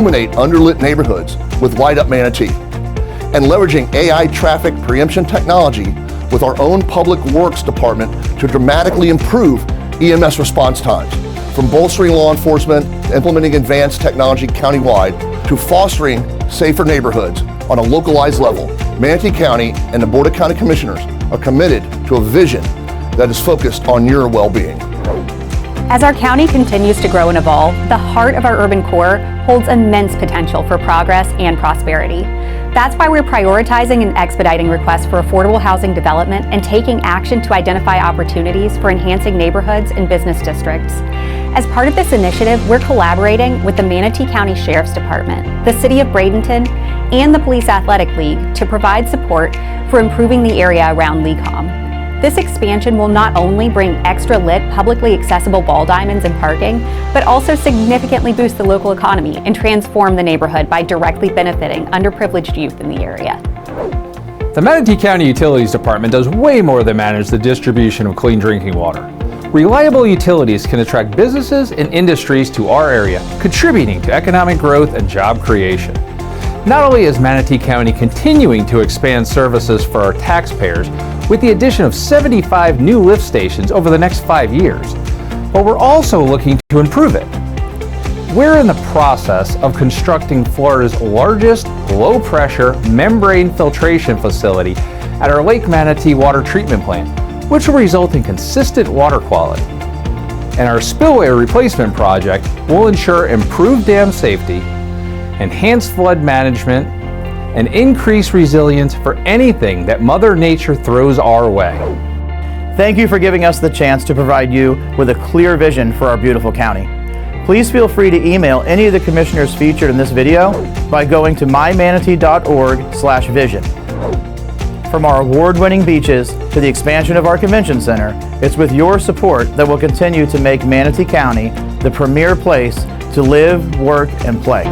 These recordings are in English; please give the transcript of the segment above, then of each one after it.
illuminate underlit neighborhoods with Light Up Manatee, and leveraging AI traffic preemption technology with our own Public Works Department to dramatically improve EMS response times, from bolstering law enforcement to implementing advanced technology countywide to fostering safer neighborhoods on a localized level. Manatee County and the Board of County Commissioners are committed to a vision that is focused on your well-being. As our county continues to grow and evolve, the heart of our urban core holds immense potential for progress and prosperity. That's why we're prioritizing and expediting requests for affordable housing development and taking action to identify opportunities for enhancing neighborhoods and business districts. As part of this initiative, we're collaborating with the Manatee County Sheriff's Department, the City of Bradenton, and the Police Athletic League to provide support for improving the area around LECOM. This expansion will not only bring extra lit, publicly accessible ball diamonds and parking, but also significantly boost the local economy and transform the neighborhood by directly benefiting underprivileged youth in the area. The Manatee County Utilities Department does way more than manage the distribution of clean drinking water. Reliable utilities can attract businesses and industries to our area, contributing to economic growth and job creation. Not only is Manatee County continuing to expand services for our taxpayers with the addition of 75 new lift stations over the next 5 years, but we're also looking to improve it. We're in the process of constructing Florida's largest low-pressure membrane filtration facility at our Lake Manatee water treatment plant, which will result in consistent water quality. And our spillway replacement project will ensure improved dam safety, enhanced flood management, and increased resilience for anything that Mother Nature throws our way. Thank you for giving us the chance to provide you with a clear vision for our beautiful county. Please feel free to email any of the commissioners featured in this video by going to mymanatee.org/vision. From our award-winning beaches to the expansion of our convention center, it's with your support that we'll continue to make Manatee County the premier place to live, work, and play.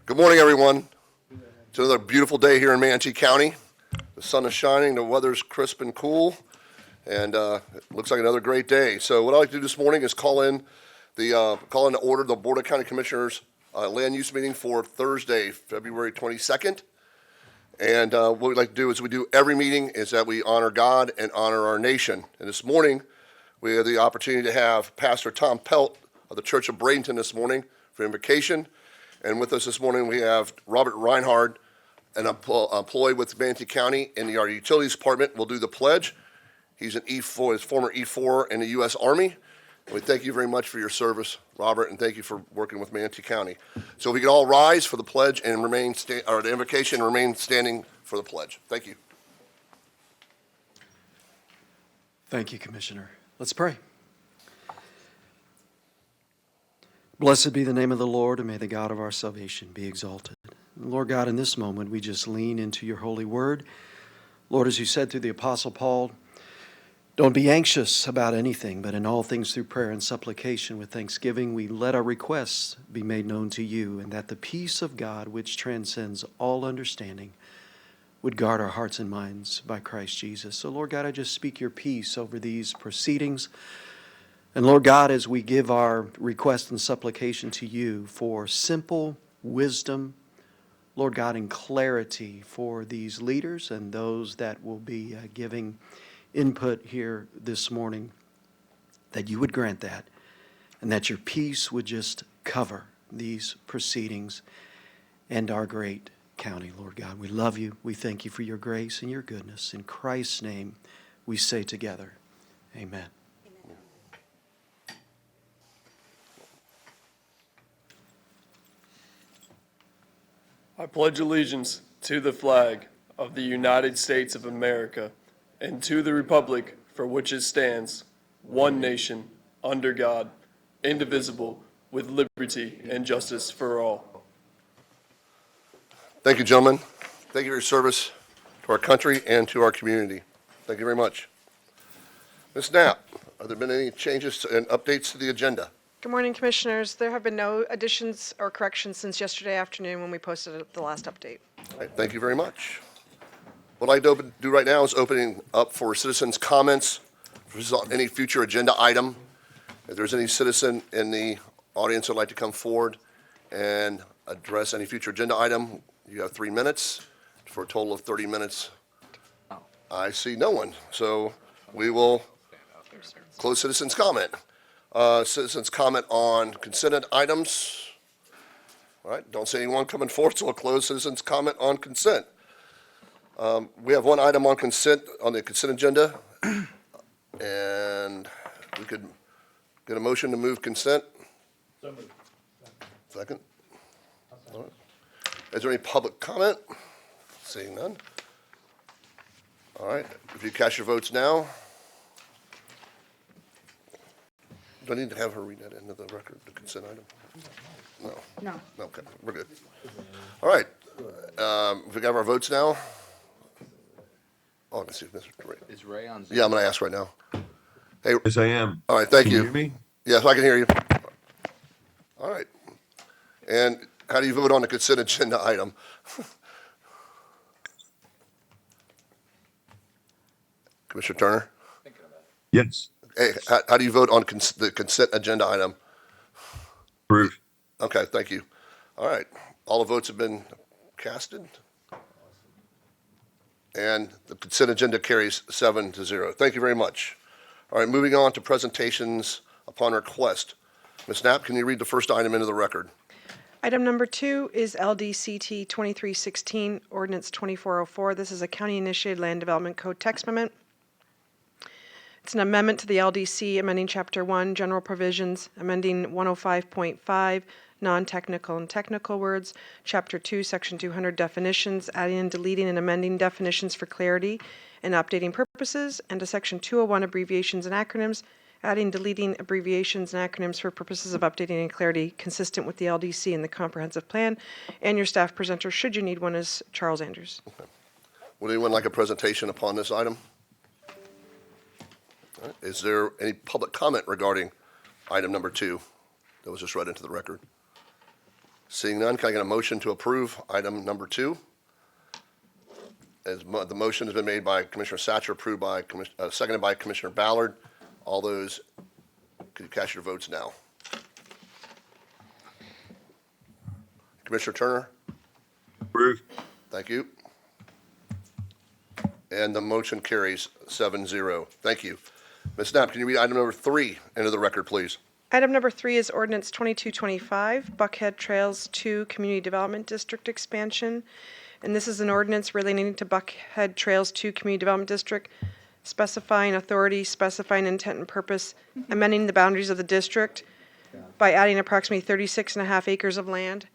Good morning, everyone. It's another beautiful day here in Manatee County. The sun is shining, the weather's crisp and cool, and it looks like another great day. So what I'd like to do this morning is call in to order the Board of County Commissioners land use meeting for Thursday, February 22nd. And what we'd like to do, as we do every meeting, is that we honor God and honor our nation. And this morning, we have the opportunity to have Pastor Tom Pelt of the Church of Bradenton this morning for invocation. And with us this morning, we have Robert Reinhard, an employee with Manatee County in our Utilities Department, will do the pledge. He's an E4, his former E4 in the U.S. Army. And we thank you very much for your service, Robert, and thank you for working with Manatee County. So we can all rise for the pledge and the invocation and remain standing for the pledge. Thank you. Thank you, Commissioner. Let's pray. Blessed be the name of the Lord, and may the God of our salvation be exalted. Lord God, in this moment, we just lean into your holy word. Lord, as you said through the Apostle Paul, don't be anxious about anything, but in all things through prayer and supplication with thanksgiving, we let our requests be made known to you, and that the peace of God, which transcends all understanding, would guard our hearts and minds by Christ Jesus. So, Lord God, I just speak your peace over these proceedings. And Lord God, as we give our request and supplication to you for simple wisdom, Lord God, and clarity for these leaders and those that will be giving input here this morning, that you would grant that, and that your peace would just cover these proceedings and our great county, Lord God. We love you. We thank you for your grace and your goodness. In Christ's name, we say together, amen. I pledge allegiance to the flag of the United States of America and to the republic for which it stands, one nation, under God, indivisible, with liberty and justice for all. Thank you, gentlemen. Thank you for your service to our country and to our community. Thank you very much. Ms. Knapp, have there been any changes and updates to the agenda? Good morning, Commissioners. There have been no additions or corrections since yesterday afternoon when we posted the last update. All right, thank you very much. What I'd like to do right now is opening up for citizens' comments for any future agenda item. If there's any citizen in the audience who'd like to come forward and address any future agenda item, you have 3 minutes for a total of 30 minutes. I see no one, so we will close citizens' comment. Citizens' comment on consent items. All right, don't see anyone coming forward, so we'll close citizens' comment on consent. We have one item on the consent agenda, and we could get a motion to move consent. Second. All right. Is there any public comment? Seeing none. All right, if you cast your votes now. Do I need to have her read that into the record, the consent item? No. No. Okay, we're good. All right, if we have our votes now. Oh, let's see, Mr. Ray. Is Ray on Zoom? Yeah, I'm going to ask right now. Hey. Yes, I am. All right, thank Can you. you hear me? Yes, I can hear you. All right. And how do you vote on the consent agenda item? Commissioner Turner? Yes. Hey, how do you vote on the consent agenda item? Approved. Okay, thank you. All right, all the votes have been casted. And the consent agenda carries 7-0. Thank you very much. All right, moving on to presentations upon request. Ms. Knapp, can you read the first item into the record? Item number 2 is LDCT 2316, Ordinance 2404. This is a county-initiated land development code text amendment. It's an amendment to the LDC, amending Chapter 1, General Provisions, amending 105.5, non-technical and technical words, Chapter 2, Section 200, definitions, adding and deleting and amending definitions for clarity and updating purposes, and to Section 201, abbreviations and acronyms, adding, deleting abbreviations and acronyms for purposes of updating and clarity consistent with the LDC and the comprehensive plan. And your staff presenter, should you need one, is Charles Andrews. Okay. Would anyone like a presentation upon this item? All right. Is there any public comment regarding item number 2? that was just read into the record? Seeing none, can I get a motion to approve item number 2? The motion has been made by Commissioner Satcher, seconded by Commissioner Ballard. All those, could you cast your votes now? Commissioner Turner? Approved. Thank you. And the motion carries 7-0. Thank you. Ms. Knapp, can you read item number 3 into the record, please? Item number 3 is ordinance 2225, Buckhead Trails 2 Community Development District expansion. And this is an ordinance relating to Buckhead Trails 2 Community Development District, specifying authority, specifying intent and purpose, amending the boundaries of the district by adding approximately 36 and a half acres of land,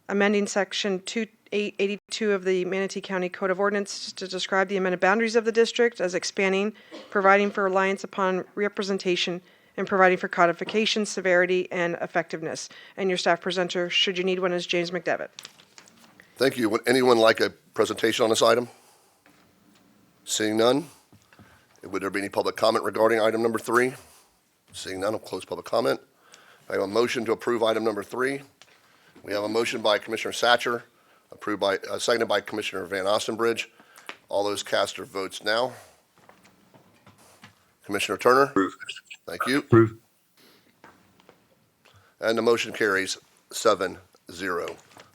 amending section 2882 of the Manatee County Code of Ordinance to describe the amended boundaries of the district as expanding, providing for reliance upon representation, and providing for codification, severity, and effectiveness. And your staff presenter, should you need one, is James McDevitt. Thank you. Would anyone like a presentation on this item? Seeing none, would there be any public comment regarding item number 3? Seeing none, I'll close public comment. I have a motion to approve item number 3. We have a motion by Commissioner Satcher, seconded by Commissioner Van Ostenbridge. All those cast their votes now. Commissioner Turner? Approved. Thank you. Approved. And the motion carries 7-0.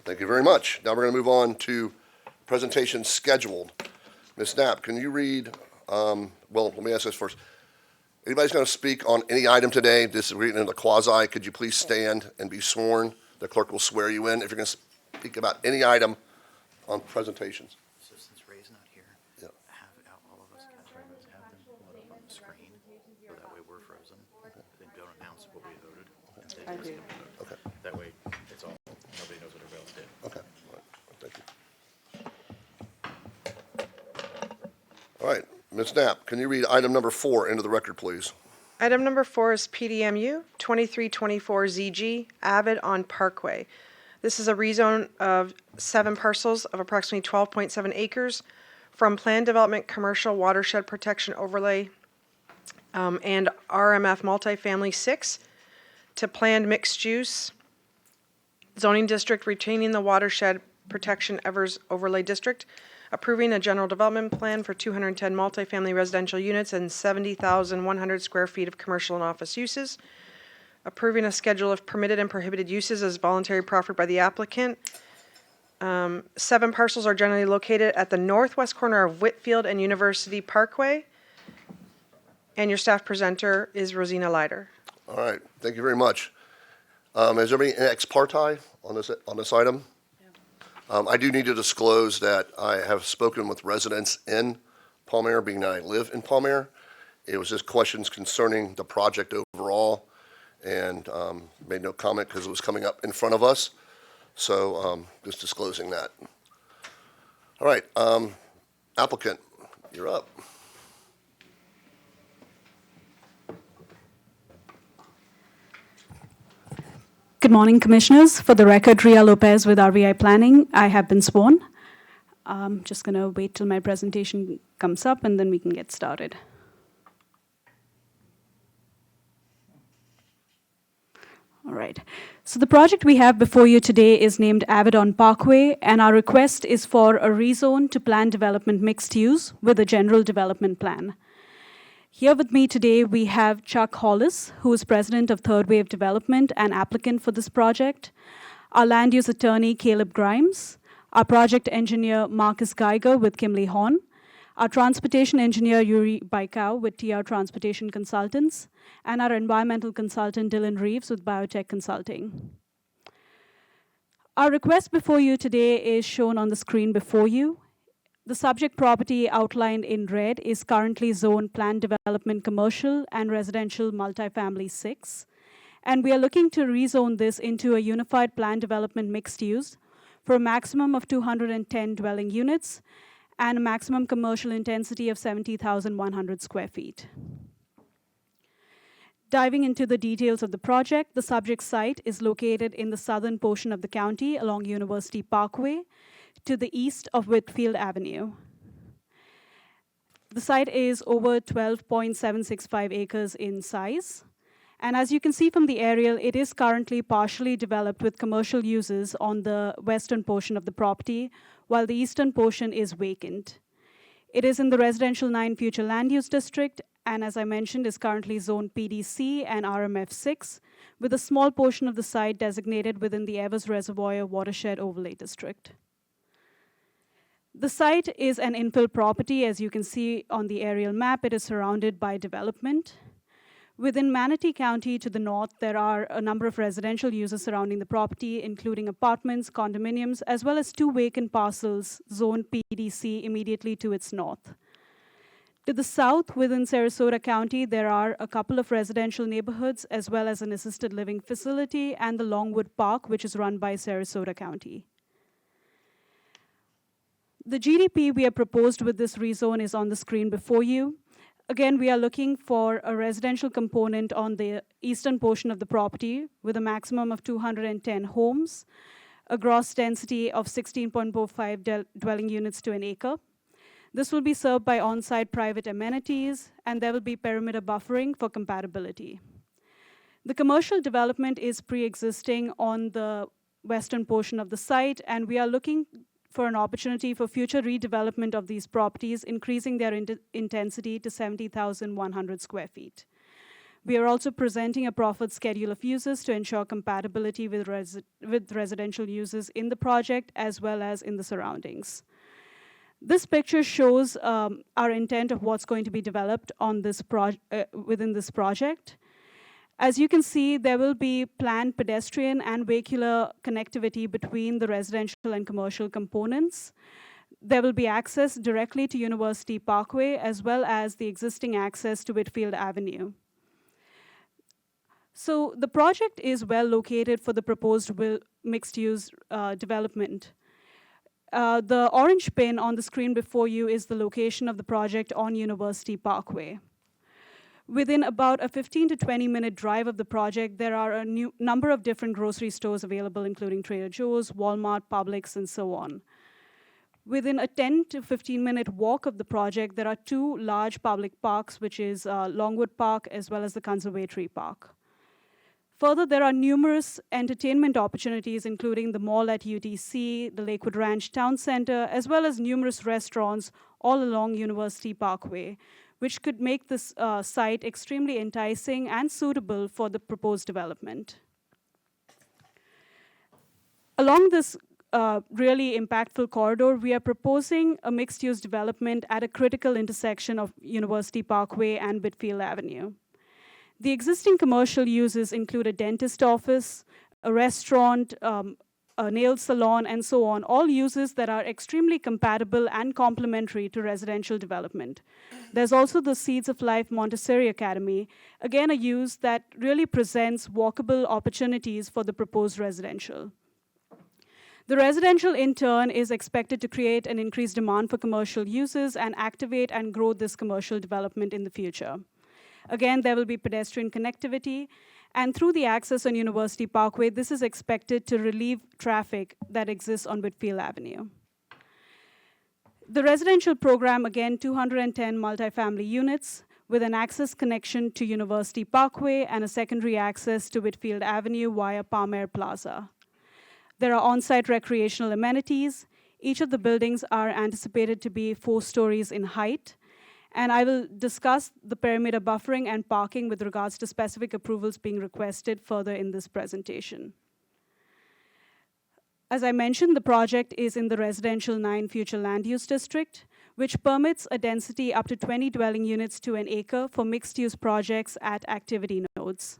Thank you very much. Now we're going to move on to presentations scheduled. Ms. Knapp, can you read, well, let me ask this first. Anybody's going to speak on any item today? This is reading in the quasi. Could you please stand and be sworn? The clerk will swear you in if you're going to speak about any item on presentations. So since Ray's not here, Yeah. have all of us cast our votes, have them pull it up on the screen, so that way we're frozen. Then don't announce what we voted. And then just vote. Okay. That way, it's all, nobody knows what everybody else did. Okay. All right. Thank you. All right. Ms. Knapp, can you read item number 4 into the record, please? Item number 4 is PDMU 2324ZG, Avid on Parkway. This is a rezone of 7 parcels of approximately 12.7 acres from Planned Development Commercial Watershed Protection Overlay and RMF Multifamily 6 to Planned Mixed Use Zoning District, retaining the Watershed Protection Evers Overlay District, approving a general development plan for 210 multifamily residential units and 70,100 square feet of commercial and office uses, approving a schedule of permitted and prohibited uses as voluntary proffered by the applicant. 7 parcels are generally located at the northwest corner of Whitfield and University Parkway. And your staff presenter is Rosina Leiter. All right. Thank you very much. Is there any ex parte on this item? I do need to disclose that I have spoken with residents in Palmyra, being that I live in Palmyra. It was just questions concerning the project overall, and made no comment because it was coming up in front of us. So just disclosing that. All right. Applicant, you're up. Good morning, Commissioners. For the record, Ria Lopez with RVI Planning. I have been sworn. I'm just going to wait till my presentation comes up, and then we can get started. All right. So the project we have before you today is named Avedon Parkway, and our request is for a rezone to planned development mixed use with a general development plan. Here with me today, we have Chuck Hollis, who is president of Third Wave Development and applicant for this project, our land use attorney, Caleb Grimes, our project engineer, Marcus Geiger with Kimley Horn, our transportation engineer, Yuri Baikau with TR Transportation Consultants, and our environmental consultant, Dylan Reeves with Biotech Consulting. Our request before you today is shown on the screen before you. The subject property outlined in red is currently zoned planned development commercial and residential multifamily 6. And we are looking to rezone this into a unified planned development mixed use for a maximum of 210 dwelling units and a maximum commercial intensity of 70,100 square feet. Diving into the details of the project, the subject site is located in the southern portion of the county along University Parkway, to the east of Whitfield Avenue. The site is over 12.765 acres in size, And as you can see from the aerial, it is currently partially developed with commercial uses on the western portion of the property, while the eastern portion is vacant. It is in the Residential 9 Future Land Use District, and as I mentioned, is currently zoned PDC and RMF6, with a small portion of the site designated within the Evers Reservoir Watershed Overlay District. The site is an infill property. As you can see on the aerial map, it is surrounded by development. Within Manatee County to the north, there are a number of residential uses surrounding the property, including apartments, condominiums, as well as 2 vacant parcels zoned PDC immediately to its north. To the south, within Sarasota County, there are a couple of residential neighborhoods, as well as an assisted living facility and the Longwood Park, which is run by Sarasota County. The GDP we have proposed with this rezone is on the screen before you. Again, we are looking for a residential component on the eastern portion of the property with a maximum of 210 homes, a gross density of 16.45 dwelling units to an acre. This will be served by on-site private amenities, and there will be perimeter buffering for compatibility. The commercial development is pre-existing on the western portion of the site, and we are looking for an opportunity for future redevelopment of these properties, increasing their intensity to 70,100 square feet. We are also presenting a proffered schedule of uses to ensure compatibility with residential uses in the project as well as in the surroundings. This picture shows our intent of what's going to be developed on this within this project. As you can see, there will be planned pedestrian and vehicular connectivity between the residential and commercial components. There will be access directly to University Parkway, as well as the existing access to Whitfield Avenue. So the project is well located for the proposed mixed-use development. The orange pin on the screen before you is the location of the project on University Parkway. Within about a 15 to 20-minute drive of the project, there are a number of different grocery stores available, including Trader Joe's, Walmart, Publix, and so on. Within a 10 to 15-minute walk of the project, there are 2 large public parks, which is Longwood Park as well as the Conservatory Park. Further, there are numerous entertainment opportunities, including the mall at UTC, the Lakewood Ranch Town Center, as well as numerous restaurants all along University Parkway, which could make this site extremely enticing and suitable for the proposed development. Along this really impactful corridor, we are proposing a mixed-use development at a critical intersection of University Parkway and Whitfield Avenue. The existing commercial uses include a dentist office, a restaurant, a nail salon, and so on, all uses that are extremely compatible and complementary to residential development. There's also the Seeds of Life Montessori Academy, again a use that really presents walkable opportunities for the proposed residential. The residential, in turn, is expected to create an increased demand for commercial uses and activate and grow this commercial development in the future. Again, there will be pedestrian connectivity, and through the access on University Parkway, this is expected to relieve traffic that exists on Whitfield Avenue. The residential program, again, 210 multifamily units with an access connection to University Parkway and a secondary access to Whitfield Avenue via Palmer Plaza. There are on-site recreational amenities. Each of the buildings are anticipated to be 4 stories in height. And I will discuss the perimeter buffering and parking with regards to specific approvals being requested further in this presentation. As I mentioned, the project is in the Residential 9 Future Land Use District, which permits a density up to 20 dwelling units to an acre for mixed-use projects at activity nodes.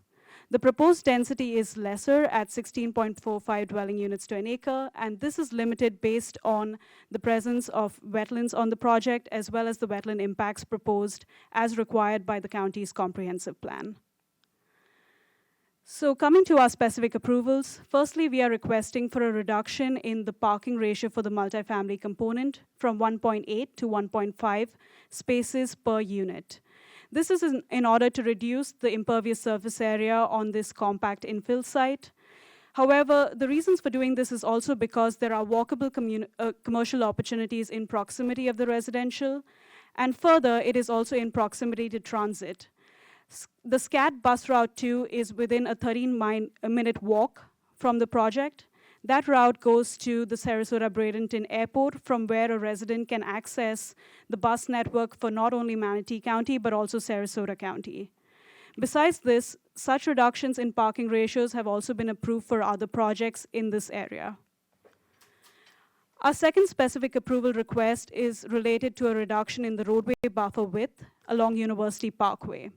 The proposed density is lesser at 16.45 dwelling units to an acre, and this is limited based on the presence of wetlands on the project, as well as the wetland impacts proposed as required by the county's comprehensive plan. So coming to our specific approvals, firstly, we are requesting for a reduction in the parking ratio for the multifamily component from 1.8 to 1.5 spaces per unit. This is in order to reduce the impervious surface area on this compact infill site. However, the reasons for doing this is also because there are walkable commercial opportunities in proximity of the residential, and further, it is also in proximity to transit. The SCAT bus route 2 is within a 13-minute walk from the project. That route goes to the Sarasota-Bradenton Airport, from where a resident can access the bus network for not only Manatee County, but also Sarasota County. Besides this, such reductions in parking ratios have also been approved for other projects in this area. Our second specific approval request is related to a reduction in the roadway buffer width along University Parkway.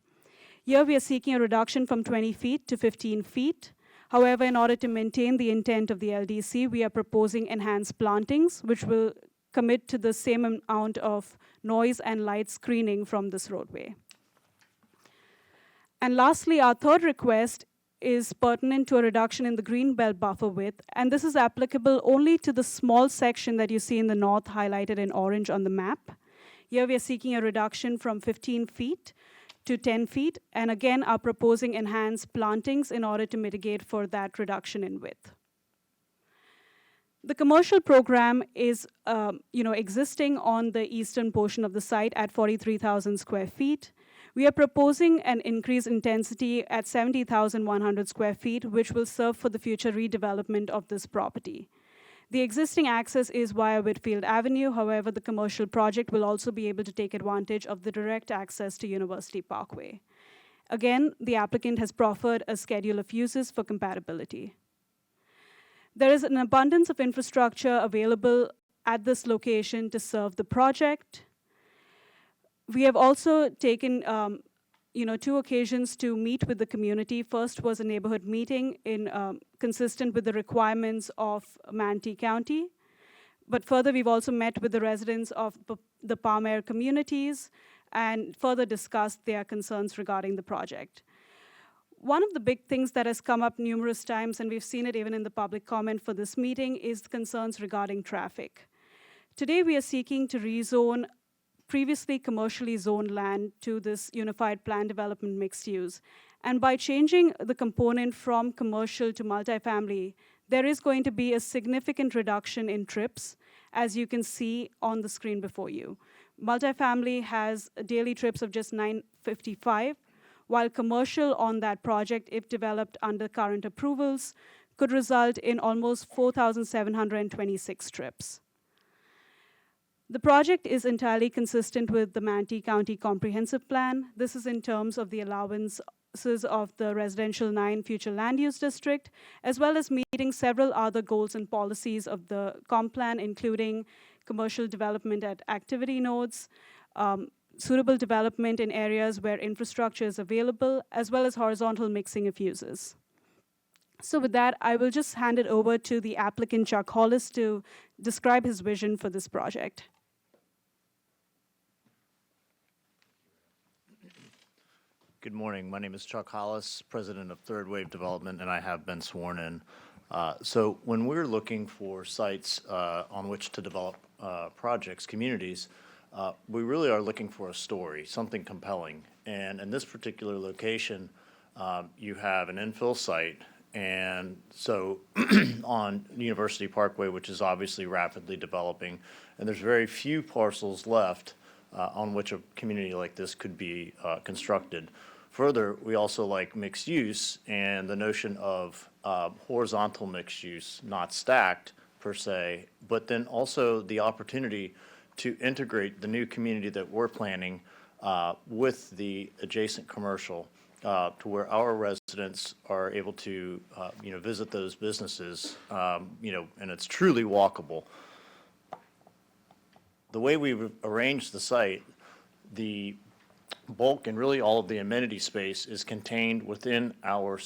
Here we are seeking a reduction from 20 feet to 15 feet. However, in order to maintain the intent of the LDC, we are proposing enhanced plantings, which will commit to the same amount of noise and light screening from this roadway. And lastly, our third request is pertinent to a reduction in the greenbelt buffer width, and this is applicable only to the small section that you see in the north highlighted in orange on the map. Here we are seeking a reduction from 15 feet to 10 feet, and again are proposing enhanced plantings in order to mitigate for that reduction in width. The commercial program is existing on the eastern portion of the site at 43,000 square feet. We are proposing an increased intensity at 70,100 square feet, which will serve for the future redevelopment of this property. The existing access is via Whitfield Avenue. However, the commercial project will also be able to take advantage of the direct access to University Parkway. Again, the applicant has proffered a schedule of uses for compatibility. There is an abundance of infrastructure available at this location to serve the project. We have also taken 2 occasions to meet with the community. First was a neighborhood meeting consistent with the requirements of Manatee County. But further, we've also met with the residents of the Palm Air communities and further discussed their concerns regarding the project. One of the big things that has come up numerous times, and we've seen it even in the public comment for this meeting, is concerns regarding traffic. Today, we are seeking to rezone previously commercially zoned land to this unified plan development mixed use. And by changing the component from commercial to multifamily, there is going to be a significant reduction in trips, as you can see on the screen before you. Multifamily has daily trips of just 955, while commercial on that project, if developed under current approvals, could result in almost 4,726 trips. The project is entirely consistent with the Manatee County Comprehensive Plan. This is in terms of the allowances of the Residential 9 Future Land Use District, as well as meeting several other goals and policies of the comp plan, including commercial development at activity nodes, suitable development in areas where infrastructure is available, as well as horizontal mixing of uses. So with that, I will just hand it over to the applicant, Chuck Hollis, to describe his vision for this project. Good morning. My name is Chuck Hollis, president of Third Wave Development, and I have been sworn in. So when we're looking for sites on which to develop projects, communities, we really are looking for a story, something compelling. And in this particular location, you have an infill site. And so on University Parkway, which is obviously rapidly developing, and there's very few parcels left on which a community like this could be constructed. Further, we also like mixed use and the notion of horizontal mixed use, not stacked per se, but then also the opportunity to integrate the new community that we're planning with the adjacent commercial to where our residents are able to visit those businesses, and it's truly walkable. The way we've arranged the site, the bulk and really all of the amenity space is contained within our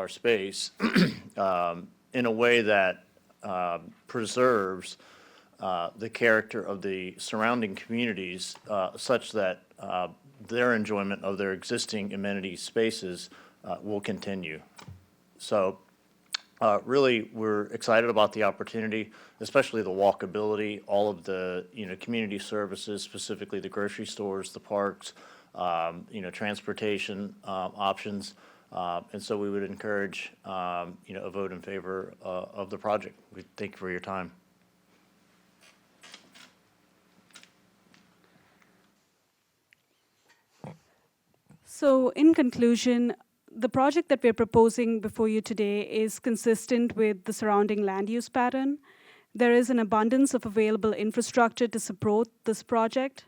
space in a way that preserves the character of the surrounding communities such that their enjoyment of their existing amenity spaces will continue. So really, we're excited about the opportunity, especially the walkability, all of the community services, specifically the grocery stores, the parks, transportation options, and so we would encourage a vote in favor of the project. We thank you for your time. So in conclusion, the project that we're proposing before you today is consistent with the surrounding land use pattern. There is an abundance of available infrastructure to support this project.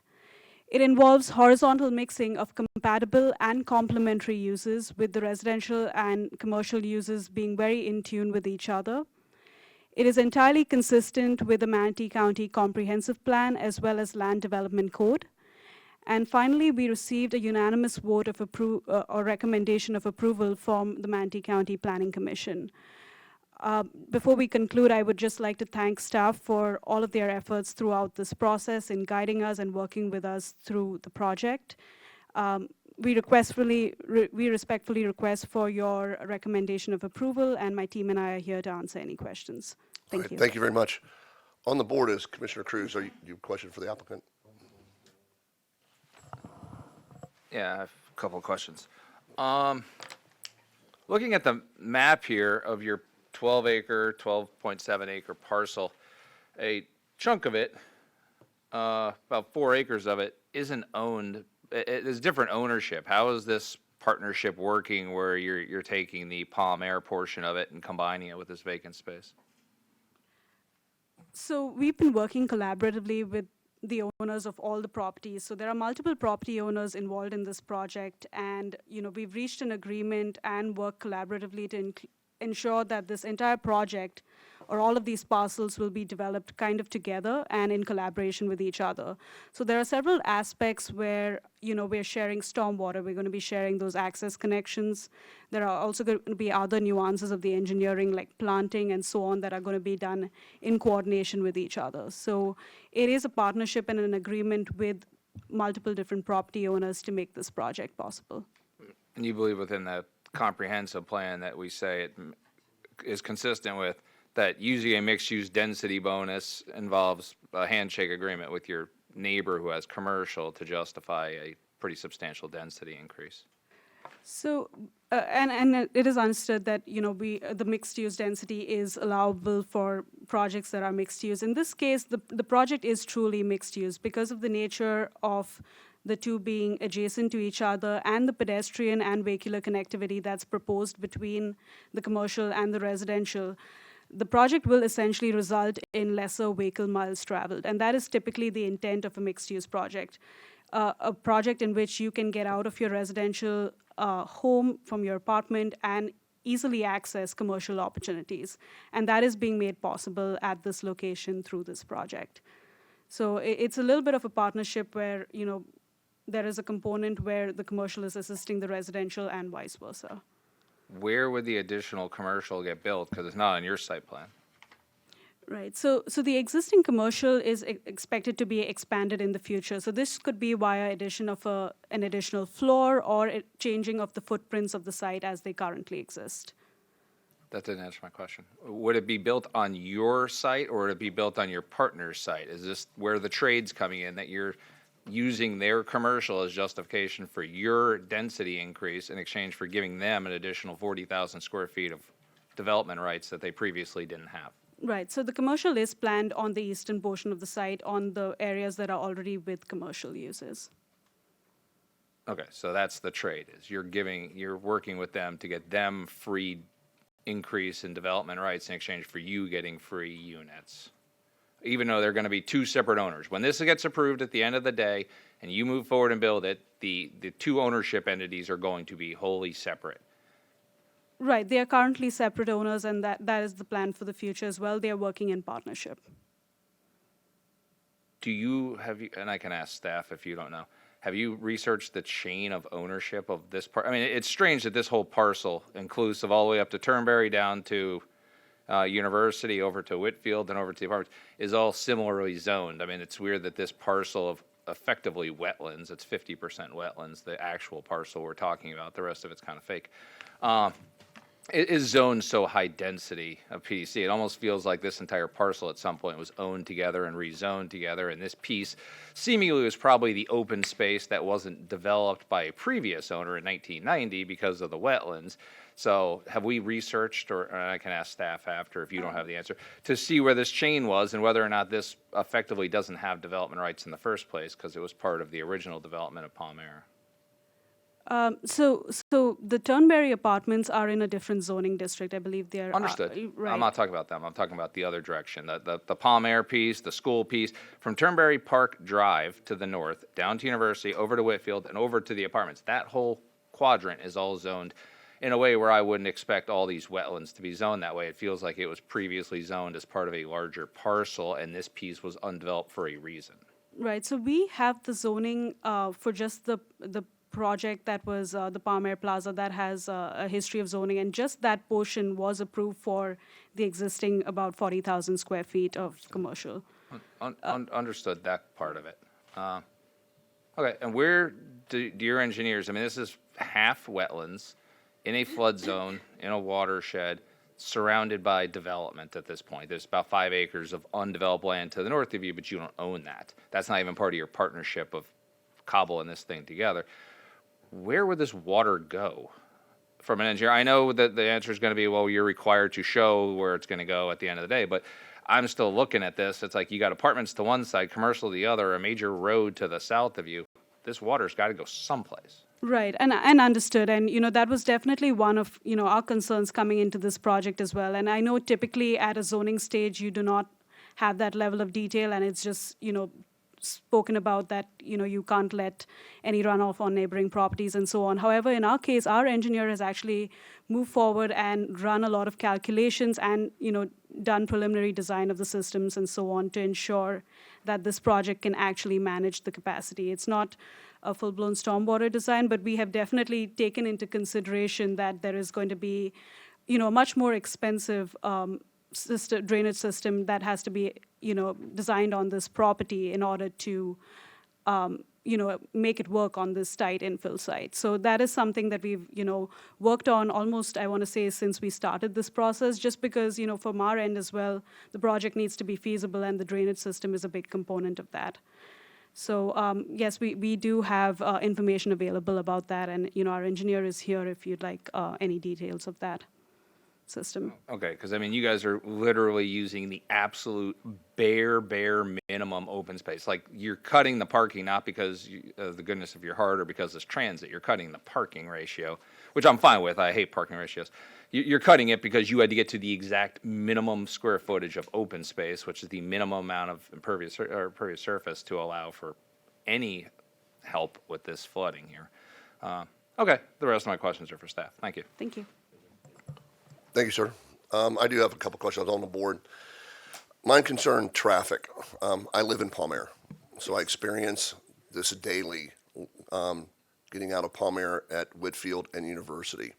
It involves horizontal mixing of compatible and complementary uses, with the residential and commercial uses being very in tune with each other. It is entirely consistent with the Manatee County Comprehensive Plan as well as Land Development Code. And finally, we received a unanimous vote of or recommendation of approval from the Manatee County Planning Commission. Before we conclude, I would just like to thank staff for all of their efforts throughout this process in guiding us and working with us through the project. We respectfully request for your recommendation of approval, and my team and I are here to answer any questions. Thank you. Thank you very much. On the board is Commissioner Cruz. You have a question for the applicant? Yeah, I have a couple of questions. Looking at the map here of your 12-acre, 12.7-acre parcel, a chunk of it, about 4 acres of it, isn't owned. There's different ownership. How is this partnership working where you're taking the Palm Air portion of it and combining it with this vacant space? So we've been working collaboratively with the owners of all the properties. So there are multiple property owners involved in this project, and we've reached an agreement and worked collaboratively to ensure that this entire project, or all of these parcels, will be developed kind of together and in collaboration with each other. So there are several aspects where we're sharing stormwater. We're going to be sharing those access connections. There are also going to be other nuances of the engineering, like planting and so on, that are going to be done in coordination with each other. So it is a partnership and an agreement with multiple different property owners to make this project possible. And you believe within that comprehensive plan that we say it is consistent with that using a mixed-use density bonus involves a handshake agreement with your neighbor who has commercial to justify a pretty substantial density increase? So, and it is understood that the mixed-use density is allowable for projects that are mixed-use. In this case, the project is truly mixed-use because of the nature of the two being adjacent to each other and the pedestrian and vehicular connectivity that's proposed between the commercial and the residential. The project will essentially result in lesser vehicle miles traveled, and that is typically the intent of a mixed-use project. A project in which you can get out of your residential home from your apartment and easily access commercial opportunities. And that is being made possible at this location through this project. So it's a little bit of a partnership where, there is a component where the commercial is assisting the residential and vice versa. Where would the additional commercial get built? Because it's not on your site plan. Right. So the existing commercial is expected to be expanded in the future. So this could be via addition of an additional floor or changing of the footprints of the site as they currently exist. That didn't answer my question. Would it be built on your site or would it be built on your partner's site? Is this where the trade's coming in, that you're using their commercial as justification for your density increase in exchange for giving them an additional 40,000 square feet of development rights that they previously didn't have? Right. So the commercial is planned on the eastern portion of the site on the areas that are already with commercial uses. Okay, so that's the trade, is you're working with them to get them free increase in development rights in exchange for you getting free units, even though they're going to be two separate owners. When this gets approved at the end of the day and you move forward and build it, the two ownership entities are going to be wholly separate. Right. They are currently separate owners, and that is the plan for the future as well. They are working in partnership. And I can ask staff if you don't know, have you researched the chain of ownership of this part? I mean, it's strange that this whole parcel, inclusive all the way up to Turnberry, down to University, over to Whitfield, and over to the apartments, is all similarly zoned. I mean, it's weird that this parcel of effectively wetlands, it's 50% wetlands, the actual parcel we're talking about, the rest of it's kind of fake, it is zoned so high density of PDC. It almost feels like this entire parcel at some point was owned together and rezoned together, and this piece seemingly was probably the open space that wasn't developed by a previous owner in 1990 because of the wetlands. So have we researched, or I can ask staff after if you don't have the answer, to see where this chain was and whether or not this effectively doesn't have development rights in the first place because it was part of the original development of Palm Air? So the Turnberry apartments are in a different zoning district. I believe they're Understood. right. I'm not talking about them. I'm talking about the other direction, the Palm Air piece, the school piece, from Turnberry Park Drive to the north, down to University, over to Whitfield, and over to the apartments. That whole quadrant is all zoned in a way where I wouldn't expect all these wetlands to be zoned that way. It feels like it was previously zoned as part of a larger parcel, and this piece was undeveloped for a reason. Right. So we have the zoning for just the project that was the Palm Air Plaza that has a history of zoning, and just that portion was approved for the existing about 40,000 square feet of commercial. Understood that part of it. Okay, and where do your engineers, I mean, this is half wetlands in a flood zone, in a watershed, surrounded by development at this point. There's about 5 acres of undeveloped land to the north of you, but you don't own that. That's not even part of your partnership of cobbling this thing together. Where would this water go from an engineer? I know that the answer is going to be, well, you're required to show where it's going to go at the end of the day, but I'm still looking at this. It's like you got apartments to one side, commercial to the other, a major road to the south of you. This water's got to go someplace. Right, and understood, and that was definitely one of our concerns coming into this project as well. And I know typically at a zoning stage you do not have that level of detail, and it's just spoken about that you can't let any runoff on neighboring properties and so on. However, in our case, our engineer has actually moved forward and run a lot of calculations and done preliminary design of the systems and so on to ensure that this project can actually manage the capacity. It's not a full-blown stormwater design, but we have definitely taken into consideration that there is going to be a much more expensive drainage system that has to be designed on this property in order to make it work on this tight infill site. So that is something that we've worked on almost, I want to say, since we started this process, just because from our end as well, the project needs to be feasible, and the drainage system is a big component of that. So yes, we do have information available about that, and our engineer is here if you'd like any details of that system. Okay, because I mean, you guys are literally using the absolute bare minimum open space. Like, you're cutting the parking not because of the goodness of your heart or because it's transit. You're cutting the parking ratio, which I'm fine with. I hate parking ratios. You're cutting it because you had to get to the exact minimum square footage of open space, which is the minimum amount of impervious surface to allow for any help with this flooding here. Okay, the rest of my questions are for staff. Thank you. Thank you. Thank you, sir. I do have a couple questions on the board. Mine concern traffic. I live in Palm Air, so I experience this daily, getting out of Palm Air at Whitfield and University.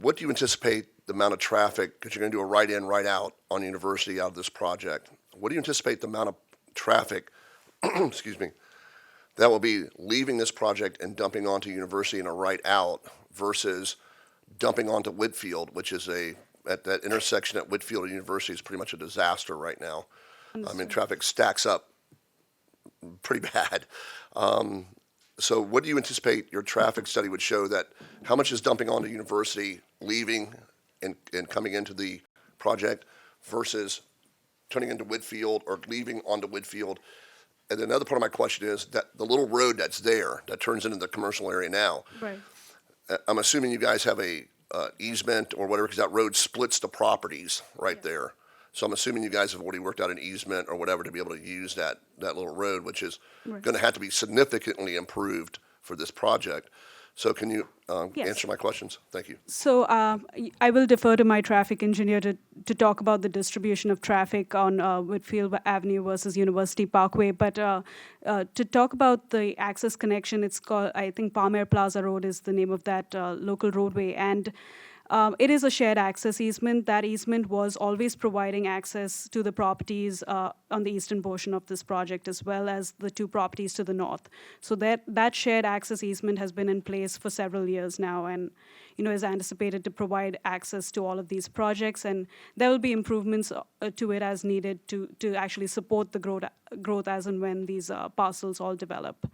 What do you anticipate the amount of traffic, because you're going to do a right in, right out on University out of this project? What do you anticipate the amount of traffic, excuse me, that will be leaving this project and dumping onto University in a right out versus dumping onto Whitfield, which is at that intersection at Whitfield and University is pretty much a disaster right now. I mean, traffic stacks up pretty bad. So what do you anticipate your traffic study would show that how much is dumping onto University, leaving and coming into the project versus turning into Whitfield or leaving onto Whitfield? And another part of my question is that the little road that's there that turns into the commercial area now, Right. I'm assuming you guys have a easement or whatever, because that road splits the properties right there. So I'm assuming you guys have already worked out an easement or whatever to be able to use that little road, which is Right. going to have to be significantly improved for this project. So can you Yes. answer my questions? Thank you. So I will defer to my traffic engineer to talk about the distribution of traffic on Whitfield Avenue versus University Parkway. But to talk about the access connection, it's called, I think, Palm Air Plaza Road is the name of that local roadway. And it is a shared access easement. That easement was always providing access to the properties on the eastern portion of this project, as well as the 2 properties to the north. So that shared access easement has been in place for several years now, and is anticipated to provide access to all of these projects. And there will be improvements to it as needed to actually support the growth as and when these parcels all develop.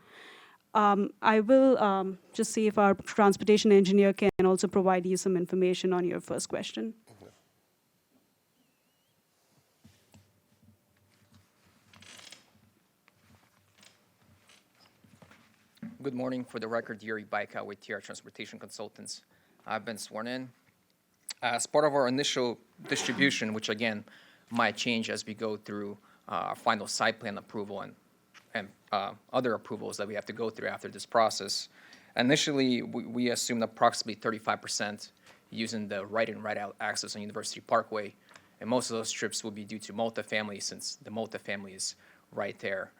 I will just see if our transportation engineer can also provide you some information on your first question. Good morning. For the record, Yuri Baika with TR Transportation Consultants. I've been sworn in. As part of our initial distribution, which again might change as we go through our final site plan approval and other approvals that we have to go through after this process, initially we assumed approximately 35% using the right-in, right-out access on University Parkway, and most of those trips will be due to multifamily since the multifamily is right there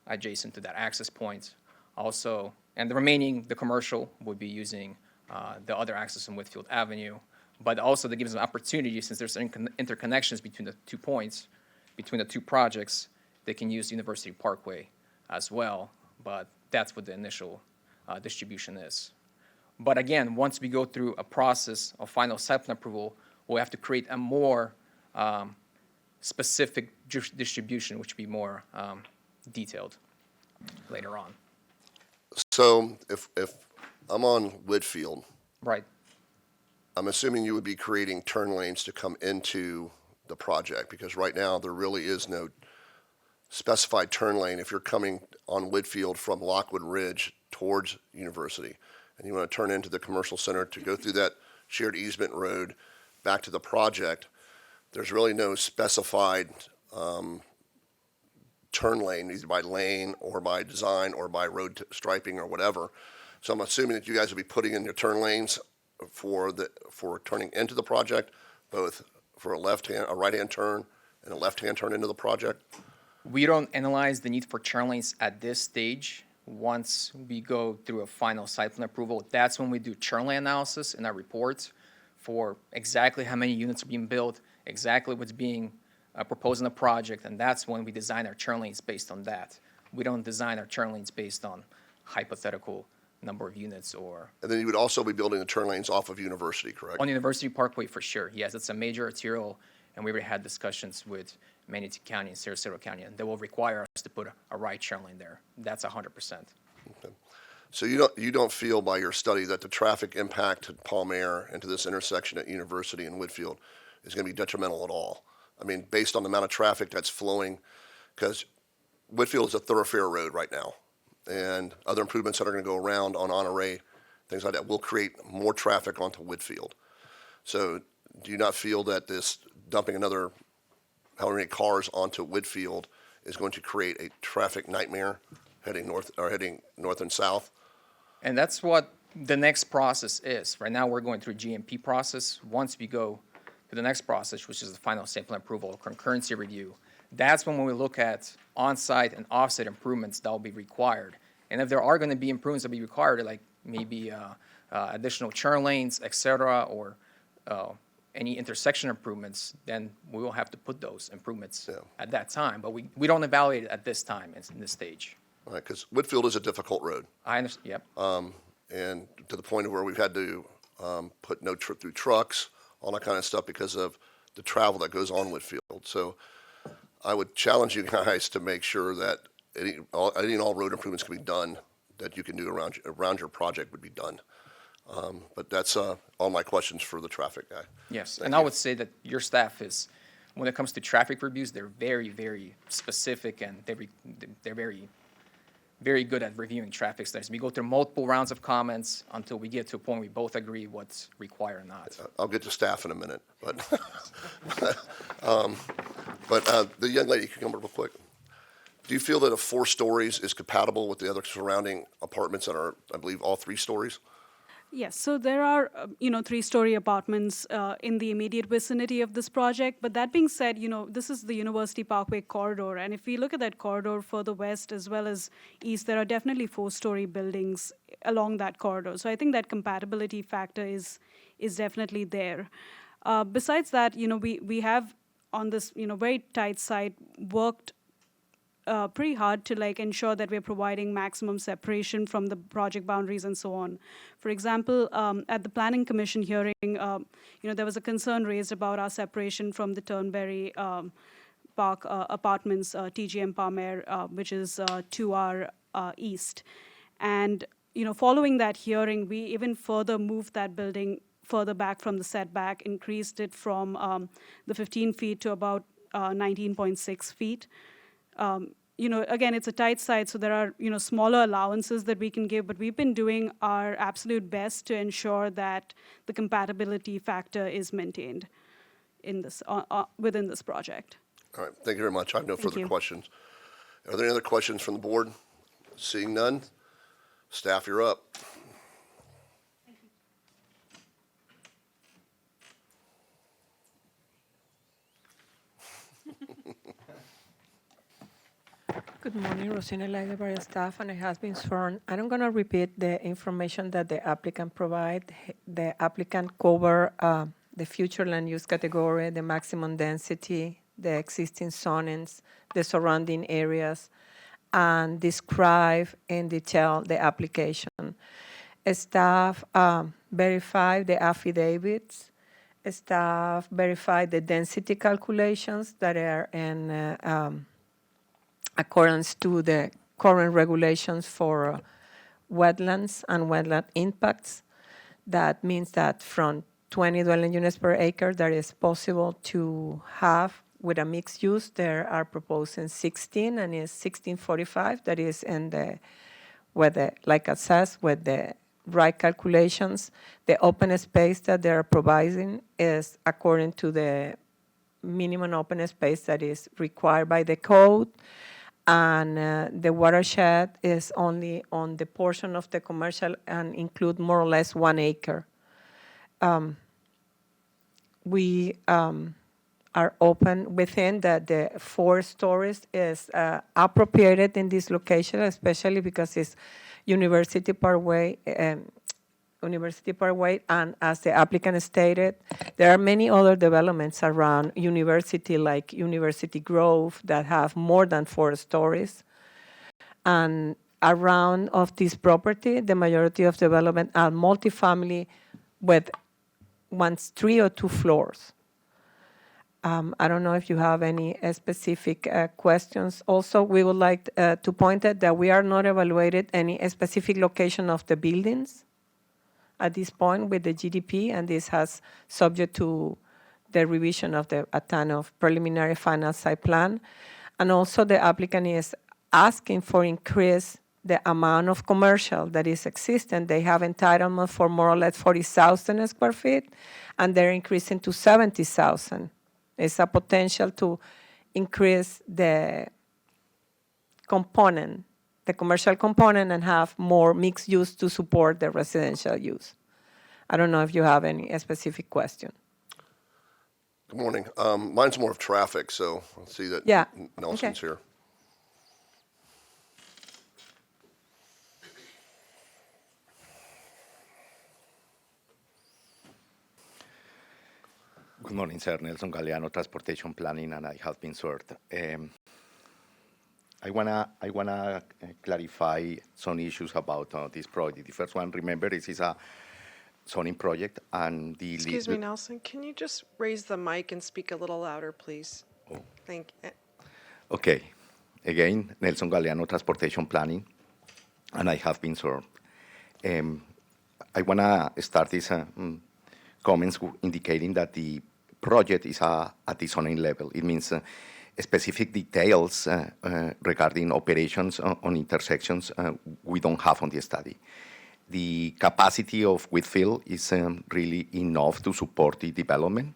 adjacent to that access point. Also, and the remaining, the commercial, would be using the other access on Whitfield Avenue. But also that gives an opportunity, since there's interconnections between the 2 points, between the 2 projects, they can use University Parkway as well. But that's what the initial distribution is. But again, once we go through a process of final site plan approval, we'll have to create a more specific distribution, which will be more detailed later on. So if I'm on Whitfield, Right. I'm assuming you would be creating turn lanes to come into the project, because right now there really is no specified turn lane if you're coming on Whitfield from Lockwood Ridge towards University, and you want to turn into the commercial center to go through that shared easement road back to the project. There's really no specified turn lane, either by lane or by design or by road striping or whatever. So I'm assuming that you guys will be putting in your turn lanes for turning into the project, both for a right-hand turn and a left-hand turn into the project? We don't analyze the need for turn lanes at this stage. Once we go through a final site plan approval, that's when we do turn lane analysis in our reports for exactly how many units are being built, exactly what's being proposed in the project, and that's when we design our turn lanes based on that. We don't design our turn lanes based on hypothetical number of units or. And then you would also be building the turn lanes off of University, correct? On University Parkway, for sure, yes. It's a major arterial, and we already had discussions with Manatee County and Sarasota County, and they will require us to put a right turn lane there. That's 100%. Okay. So you don't feel by your study that the traffic impact to Palmer and to this intersection at University and Whitfield is going to be detrimental at all? I mean, based on the amount of traffic that's flowing, because Whitfield is a thoroughfare road right now, and other improvements that are going to go around on Honore, things like that, will create more traffic onto Whitfield. So do you not feel that this dumping another however many cars onto Whitfield is going to create a traffic nightmare heading north and south? And that's what the next process is. Right now, we're going through GMP process. Once we go to the next process, which is the final site plan approval, concurrency review, that's when we look at on-site and off-site improvements that will be required. And if there are going to be improvements that will be required, like maybe additional turn lanes, et cetera, or any intersection improvements, then we will have to put those improvements at that time. But we don't evaluate it at this time, in this stage. All right, because Whitfield is a difficult road. I understand, yep. And to the point of where we've had to put no trip through trucks, all that kind of stuff because of the travel that goes on Whitfield. So I would challenge you guys to make sure that any and all road improvements can be done that you can do around your project would be done. But that's all my questions for the traffic guy. Yes, Thank and you. I would say that your staff is, when it comes to traffic reviews, they're very, very specific, and they're very, very good at reviewing traffic studies. We go through multiple rounds of comments until we get to a point we both agree what's required or not. I'll get to staff in a minute, but the young lady can come up real quick. Do you feel that a 4 stories is compatible with the other surrounding apartments that are, I believe, all 3 stories? Yes, so there are, 3-story apartments in the immediate vicinity of this project. But that being said, this is the University Parkway corridor. And if we look at that corridor further west as well as east, there are definitely 4-story buildings along that corridor. So I think that compatibility factor is definitely there. Besides that, we have on this, very tight site worked pretty hard to ensure that we're providing maximum separation from the project boundaries and so on. For example, at the Planning Commission hearing, there was a concern raised about our separation from the Turnberry Park Apartments, TGM Palmer, which is to our east. And following that hearing, we even further moved that building further back from the setback, increased it from the 15 feet to about 19.6 feet. again, it's a tight site, so there are, smaller allowances that we can give, but we've been doing our absolute best to ensure that the compatibility factor is maintained in this, within this project. All right, thank you very much. I have no Thank further you. questions. Are there any other questions from the board? Seeing none, staff, you're up. Good morning, Rosina Library staff, and it has been sworn. I'm going to repeat the information that the applicant provide. The applicant cover the future land use category, the maximum density, the existing zonings, the surrounding areas, and describe in detail the application. Staff verify the affidavits. Staff verify the density calculations that are in accordance to the current regulations for wetlands and wetland impacts. That means that from 20 dwelling units per acre that is possible to have with a mixed use, there are proposing 16, and is 1645 that is in the, with the, like assessed with the right calculations. The open space that they're providing is according to the minimum open space that is required by the code. And the watershed is only on the portion of the commercial and include more or less 1 acre. We are open within that the 4 stories is appropriated in this location, especially because it's University Parkway, and as the applicant stated, there are many other developments around University, like University Grove, that have more than 4 stories. And around of this property, the majority of development are multifamily with 3 or 2 floors. I don't know if you have any specific questions. Also, we would like to point out that we are not evaluated any specific location of the buildings at this point with the GDP, and this has subject to the revision of the of preliminary final site plan. And also the applicant is asking for increase the amount of commercial that is existing. They have entitlement for more or less 40,000 square feet, and they're increasing to 70,000. It's a potential to increase the component, the commercial component, and have more mixed use to support the residential use. I don't know if you have any specific question. Good morning. Mine's more of traffic, so let's see that Yeah. Nelson's Okay. here. Good morning, sir. Nelson Galeano, Transportation Planning, and I have been served. I wanna clarify some issues about this project. The first one, remember, this is a zoning project, and the Excuse me, Nelson, can you just raise the mic and speak a little louder, please? Oh. Thank you. Okay. Again, Nelson Galeano, Transportation Planning, and I have been served. I wanna start these comments indicating that the project is at the zoning level. It means specific details regarding operations on intersections we don't have on the study. The capacity of Whitfield is really enough to support the development,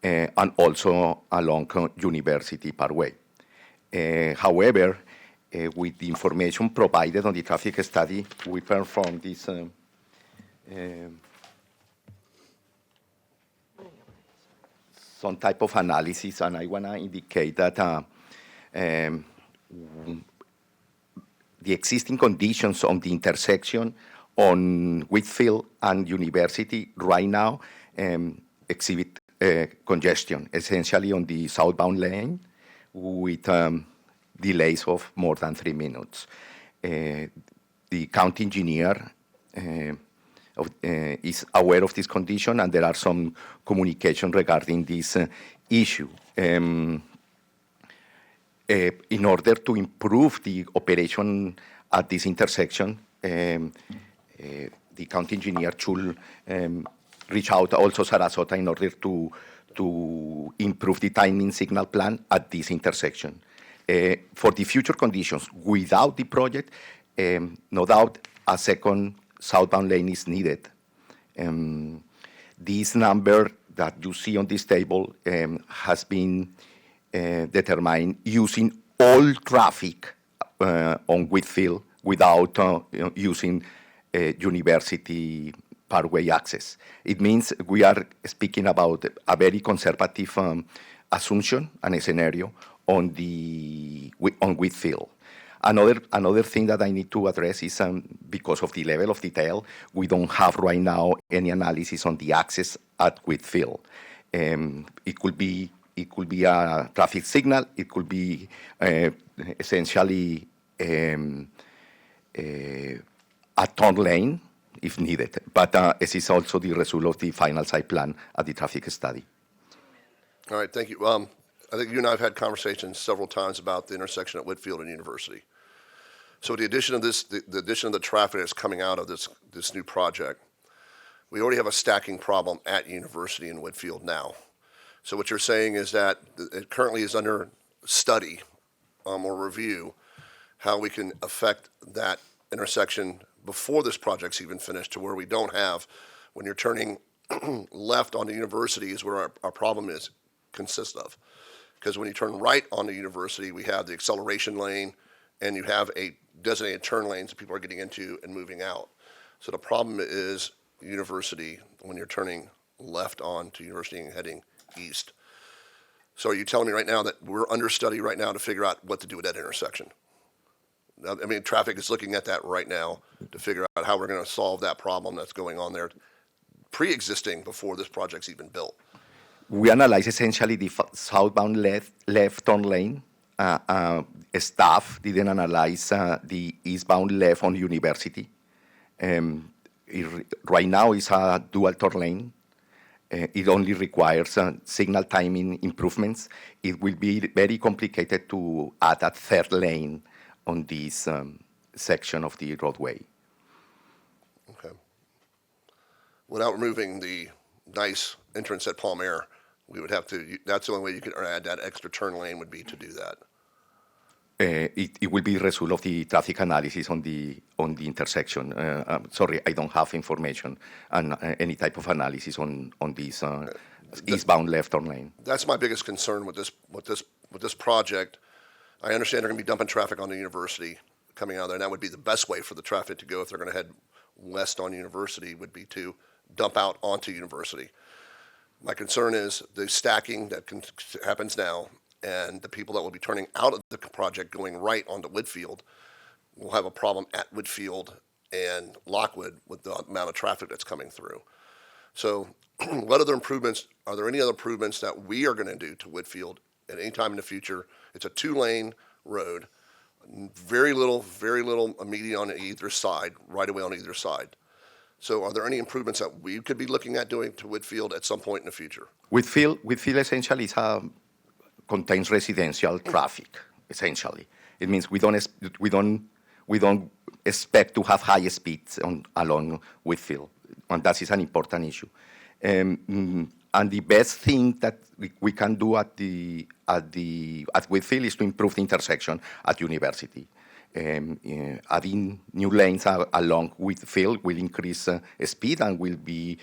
and also along University Parkway. However, with the information provided on the traffic study, we performed this some type of analysis, and I want to indicate that the existing conditions on the intersection on Whitfield and University right now exhibit congestion, essentially on the southbound lane with delays of more than 3 minutes. The county engineer is aware of this condition, and there are some communication regarding this issue. In order to improve the operation at this intersection, the county engineer should reach out also Sarasota in order to improve the timing signal plan at this intersection. For the future conditions, without the project, no doubt a second southbound lane is needed. This number that you see on this table has been determined using all traffic on Whitfield without using University Parkway access. It means we are speaking about a very conservative assumption and a scenario on Whitfield. Another thing that I need to address is because of the level of detail, we don't have right now any analysis on the access at Whitfield. It could be a traffic signal. It could be essentially a turn lane if needed. But this is also the result of the final site plan at the traffic study. All right, thank you. I think you and I have had conversations several times about the intersection at Whitfield and University. So with the addition of the addition of the traffic that's coming out of this new project, we already have a stacking problem at University and Whitfield now. So what you're saying is that it currently is under study or review how we can affect that intersection before this project's even finished to where we don't have, when you're turning left onto University is where our problem consists of. Because when you turn right onto University, we have the acceleration lane and you have a designated turn lanes that people are getting into and moving out. So the problem is University when you're turning left onto University and heading east. So are you telling me right now that we're under study right now to figure out what to do with that intersection? I mean, traffic is looking at that right now to figure out how we're going to solve that problem that's going on there pre-existing before this project's even built. We analyze essentially the southbound left turn lane. Staff didn't analyze the eastbound left on University. Right now it's a dual turn lane. It only requires signal timing improvements. It will be very complicated to add a third lane on this section of the roadway. Okay. Without removing the nice entrance at Palm Air, we would have to, that's the only way you could add that extra turn lane would be to do that. It will be the result of the traffic analysis on the intersection. Sorry, I don't have information on any type of analysis on this eastbound left turn lane. That's my biggest concern with this project. I understand they're going to be dumping traffic on the University coming out of there, and that would be the best way for the traffic to go if they're going to head west on University would be to dump out onto University. My concern is the stacking that happens now, and the people that will be turning out of the project going right onto Whitfield will have a problem at Whitfield and Lockwood with the amount of traffic that's coming through. So what other improvements, are there any other improvements that we are going to do to Whitfield at any time in the future? It's a 2-lane road, very little median on either side, right away on either side. So are there any improvements that we could be looking at doing to Whitfield at some point in the future? Whitfield essentially contains residential traffic, essentially. It means we don't expect to have high speeds along Whitfield, and that is an important issue. And the best thing that we can do at Whitfield is to improve the intersection at University. Adding new lanes along Whitfield will increase speed and will be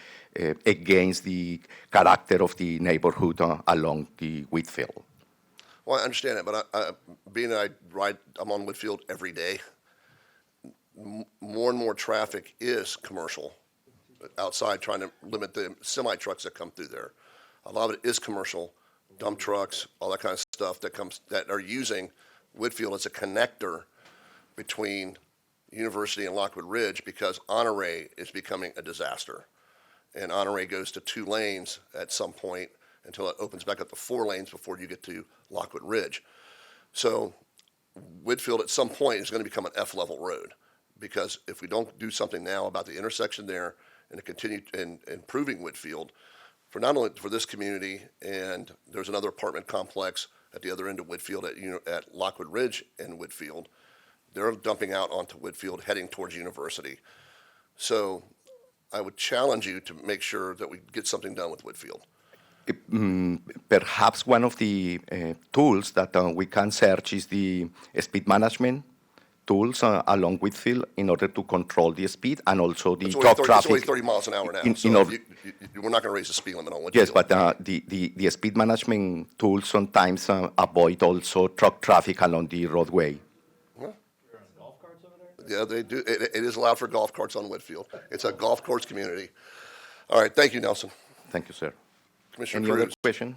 against the character of the neighborhood along the Whitfield. Well, I understand it, but I'm on Whitfield every day. More and more traffic is commercial outside, trying to limit the semi trucks that come through there. A lot of it is commercial, dump trucks, all that kind of stuff that are using Whitfield as a connector between University and Lockwood Ridge, because Honore is becoming a disaster. And Honore goes to 2 lanes at some point until it opens back up to 4 lanes before you get to Lockwood Ridge. So Whitfield at some point is going to become an F-level road, because if we don't do something now about the intersection there and to continue improving Whitfield, for not only for this community, and there's another apartment complex at the other end of Whitfield at Lockwood Ridge and Whitfield, they're dumping out onto Whitfield heading towards University. So I would challenge you to make sure that we get something done with Whitfield. Perhaps one of the tools that we can search is the speed management tools along Whitfield in order to control the speed and also the It's truck only traffic. 30 miles an hour now, in so if order- we're not going to raise the speed limit on Whitfield. Yes, but the speed management tools sometimes avoid also truck traffic along the roadway. Yeah, they do. It is allowed for golf carts on Whitfield. It's a golf course community. All right, thank you, Nelson. Thank you, sir. Commissioner Any other Cruz. question?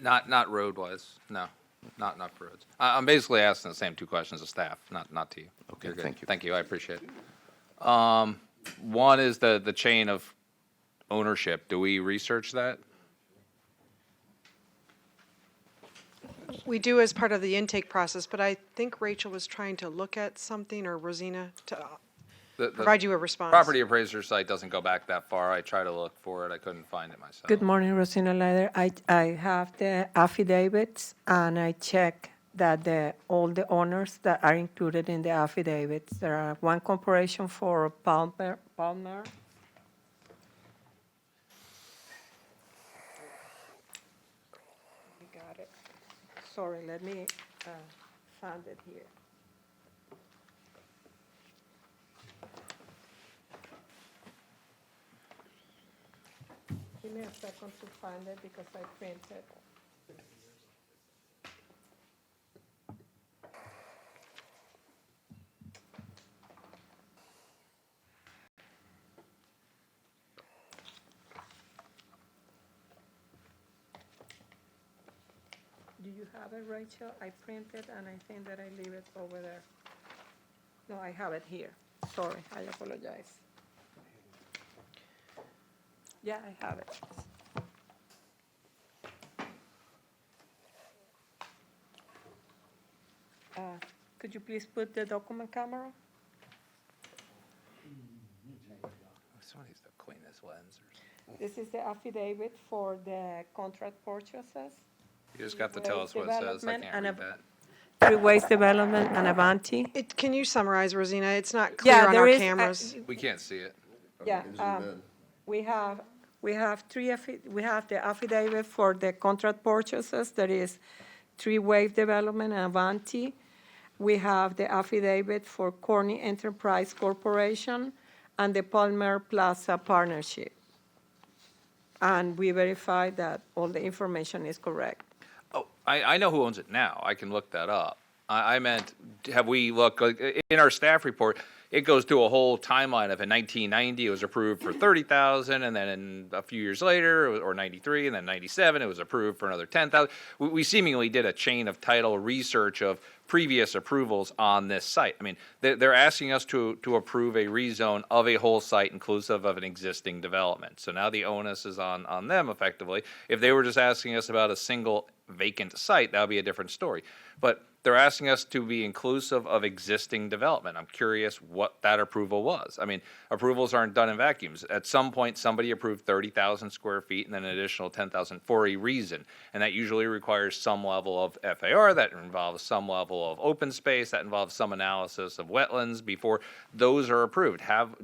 Not road-wise, no, not for roads. I'm basically asking the same two questions of staff, not to you. Okay, You're good. thank you. Thank you, I appreciate it. One is the chain of ownership. Do we research that? We do as part of the intake process, but I think Rachel was trying to look at something, or Rosina, to The provide you a response. property appraiser site doesn't go back that far. I try to look for it. I couldn't find it myself. Good morning, Rosina Leider. I have the affidavits, and I check that all the owners that are included in the affidavits. There are one corporation for Palmer. We got it. Sorry, let me find it here. Give me a second to find it because I printed. Do you have it, Rachel? I printed and I think that I leave it over there. No, I have it here. Sorry, I apologize. Yeah, I have it. Could you please put the document camera? Somebody needs to clean this lens. This is the affidavit for the contract purchases. You just got to tell us what it says. I can't read that. Three Ways Development and Avanti. Can you summarize, Rosina? It's not clear Yeah, on there our is, cameras. We can't see it. Yeah, we have we have the affidavit for the contract purchases, that is Three Wave Development and Avanti. We have the affidavit for Corning Enterprise Corporation and the Palmer Plaza Partnership. And we verified that all the information is correct. Oh, I know who owns it now. I can look that up. I meant, have we looked, like, in our staff report, it goes through a whole timeline of in 1990, it was approved for 30,000, and then a few years later, or 93, and then 97, it was approved for another 10,000. We seemingly did a chain of title research of previous approvals on this site. I mean, they're asking us to approve a rezone of a whole site inclusive of an existing development. So now the onus is on them effectively. If they were just asking us about a single vacant site, that would be a different story. But they're asking us to be inclusive of existing development. I'm curious what that approval was. I mean, approvals aren't done in vacuums. At some point, somebody approved 30,000 square feet and then an additional 10,000 for a reason. And that usually requires some level of FAR, that involves some level of open space, that involves some analysis of wetlands before those are approved.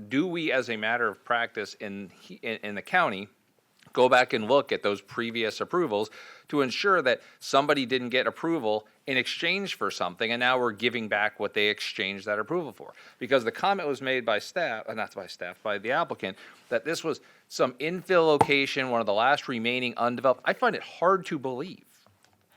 Do we, as a matter of practice in the county, go back and look at those previous approvals to ensure that somebody didn't get approval in exchange for something, and now we're giving back what they exchanged that approval for? Because the comment was made by staff, by the applicant, that this was some infill location, one of the last remaining undeveloped. I find it hard to believe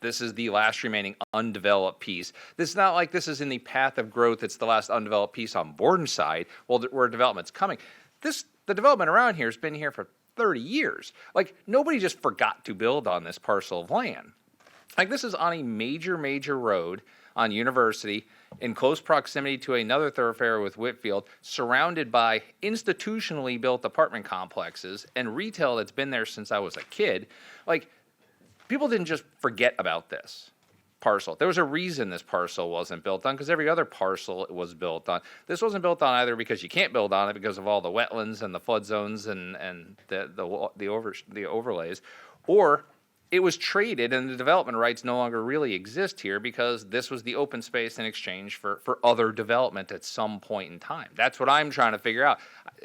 this is the last remaining undeveloped piece. This is not like this is in the path of growth. It's the last undeveloped piece on Bordenside, where development's coming. The development around here has been here for 30 years. Like, nobody just forgot to build on this parcel of land. Like, this is on a major road on University in close proximity to another thoroughfare with Whitfield, surrounded by institutionally built apartment complexes and retail that's been there since I was a kid. Like, people didn't just forget about this parcel. There was a reason this parcel wasn't built on, because every other parcel it was built on. This wasn't built on either because you can't build on it because of all the wetlands and the flood zones and the overlays, or it was traded and the development rights no longer really exist here because this was the open space in exchange for other development at some point in time. That's what I'm trying to figure out,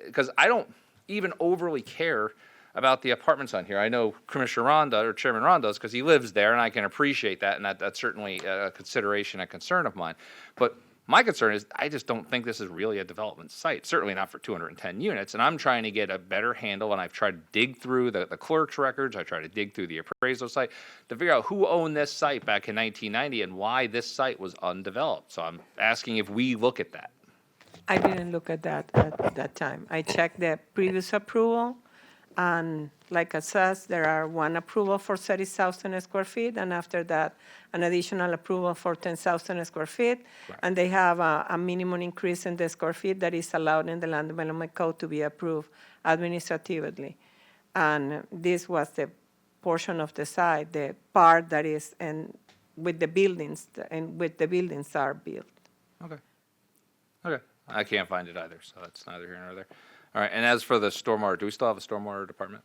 because I don't even overly care about the apartments on here. I know Commissioner Ronda, or Chairman Ron does, because he lives there, and I can appreciate that, and that's certainly a consideration, a concern of mine. But my concern is I just don't think this is really a development site, certainly not for 210 units. And I'm trying to get a better handle, and I've tried to dig through the clerk's records. I tried to dig through the appraisal site to figure out who owned this site back in 1990 and why this site was undeveloped. So I'm asking if we look at that. I didn't look at that at that time. I checked the previous approval, and like it says, there are one approval for 30,000 square feet, and after that, an additional approval for 10,000 square feet. Right. And they have a minimum increase in the square feet that is allowed in the Land Development Code to be approved administratively. And this was the portion of the site, the part that is with the buildings, and with the buildings are built. Okay. Okay. I can't find it either, so that's neither here nor there. All right, and as for the stormwater, do we still have a stormwater department?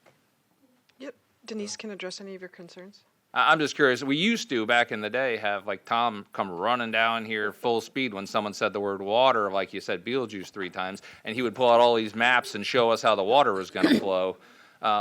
Yep. Denise can address any of your concerns. I'm just curious. We used to, back in the day, have like Tom come running down here full speed when someone said the word water, like you said Beetlejuice 3 times, and he would pull out all these maps and show us how the water was going to flow.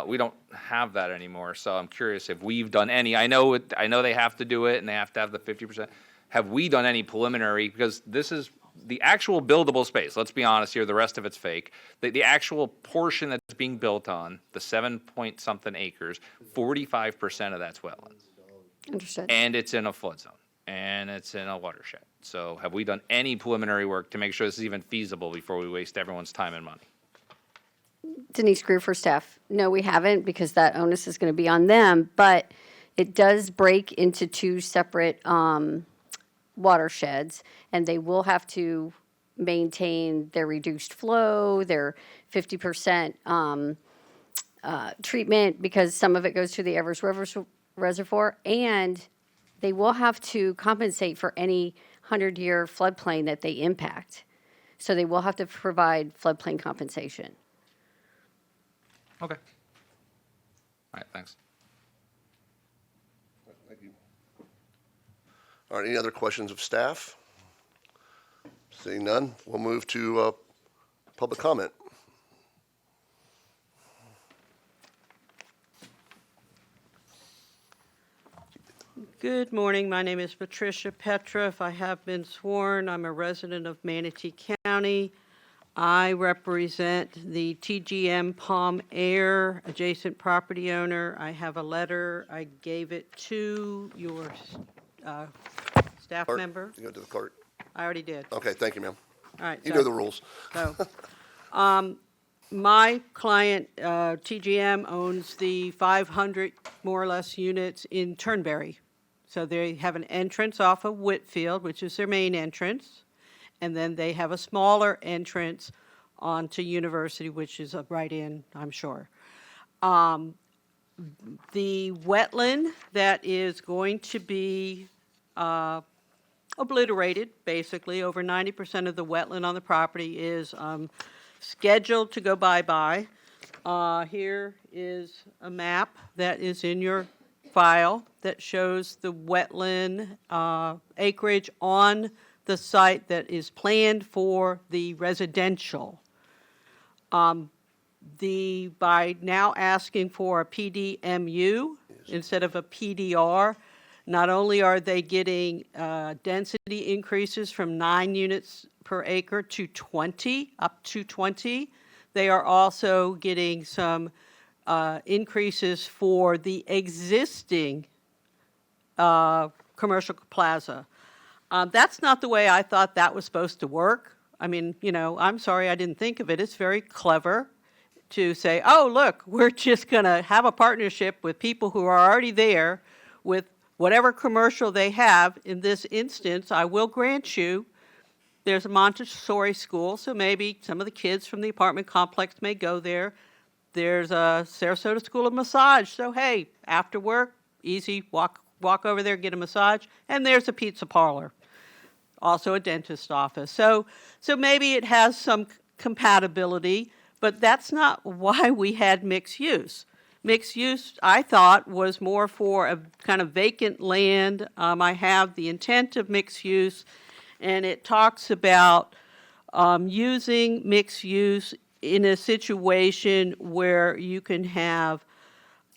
We don't have that anymore, so I'm curious if we've done any. I know they have to do it, and they have to have the 50%. Have we done any preliminary? Because this is the actual buildable space. Let's be honest here. The rest of it's fake. The actual portion that's being built on, the 7-point-something acres, 45% of that's wetlands. Understood. And it's in a flood zone, and it's in a watershed. So have we done any preliminary work to make sure this is even feasible before we waste everyone's time and money? Denise Greer for staff. No, we haven't, because that onus is going to be on them, but it does break into 2 separate watersheds, and they will have to maintain their reduced flow, their 50% treatment, because some of it goes to the Evers Reservoir, and they will have to compensate for any 100-year floodplain that they impact. So they will have to provide floodplain compensation. Okay. All right, thanks. Thank you. All right, any other questions of staff? Seeing none, we'll move to public comment. Good morning. My name is Patricia Petra. If I have been sworn, I'm a resident of Manatee County. I represent the TGM Palm Air adjacent property owner. I have a letter. I gave it to your staff Clerk, member. you go to the clerk. I already did. Okay, thank you, ma'am. All right. You know the rules. So, my client, TGM, owns the 500 more or less units in Turnberry. So they have an entrance off of Whitfield, which is their main entrance, and then they have a smaller entrance onto University, which is right in, I'm sure. The wetland that is going to be obliterated, basically, over 90% of the wetland on the property is scheduled to go bye-bye. Here is a map that is in your file that shows the wetland acreage on the site that is planned for the residential. By now asking for a PDMU instead of a PDR, not only are they getting density increases from 9 units per acre to 20, up to 20, they are also getting some increases for the existing commercial plaza. That's not the way I thought that was supposed to work. I mean, you know, I'm sorry I didn't think of it. It's very clever to say, oh, look, we're just going to have a partnership with people who are already there with whatever commercial they have. In this instance, I will grant you, there's a Montessori school, so maybe some of the kids from the apartment complex may go there. There's a Sarasota School of Massage, so hey, after work, easy, walk over there, get a massage, and there's a pizza parlor, also a dentist office. So maybe it has some compatibility, but that's not why we had mixed use. Mixed use, I thought, was more for a kind of vacant land. I have the intent of mixed use, and it talks about using mixed use in a situation where you can have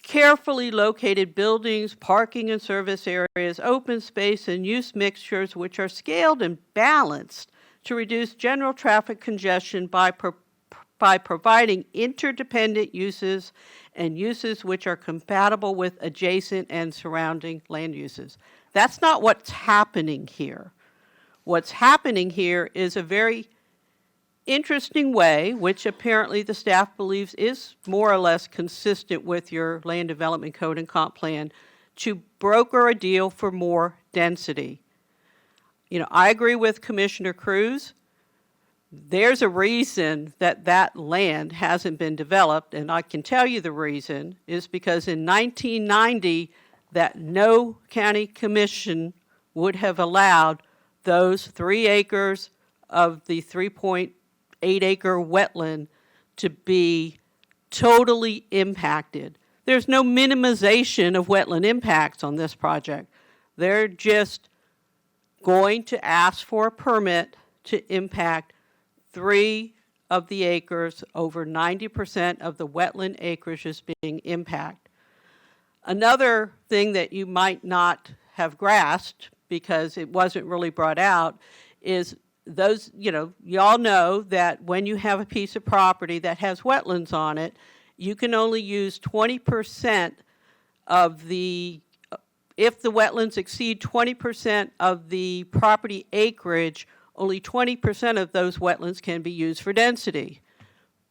carefully located buildings, parking and service areas, open space and use mixtures which are scaled and balanced to reduce general traffic congestion by providing interdependent uses and uses which are compatible with adjacent and surrounding land uses. That's not what's happening here. What's happening here is a very interesting way, which apparently the staff believes is more or less consistent with your land development code and comp plan, to broker a deal for more density. You know, I agree with Commissioner Cruz. There's a reason that that land hasn't been developed, and I can tell you the reason is because in 1990, that no county commission would have allowed those 3 acres of the 3.8-acre wetland to be totally impacted. There's no minimization of wetland impacts on this project. They're just going to ask for a permit to impact 3 of the acres. Over 90% of the wetland acreage is being impacted. Another thing that you might not have grasped because it wasn't really brought out is those, you know, y'all know that when you have a piece of property that has wetlands on it, you can only use 20% of the, if the wetlands exceed 20% of the property acreage, only 20% of those wetlands can be used for density.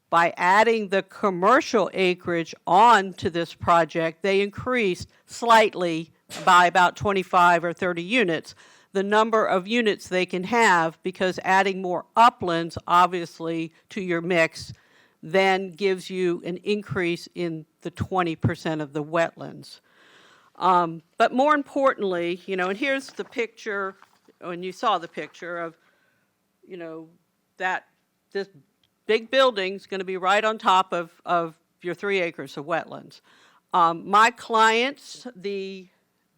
By adding the commercial acreage on to this project, they increased slightly by about 25 or 30 units. The number of units they can have, because adding more uplands, obviously, to your mix then gives you an increase in the 20% of the wetlands. But more importantly, you know, and here's the picture, and you saw the picture of, you know, that this big building's going to be right on top of your 3 acres of wetlands. My clients, the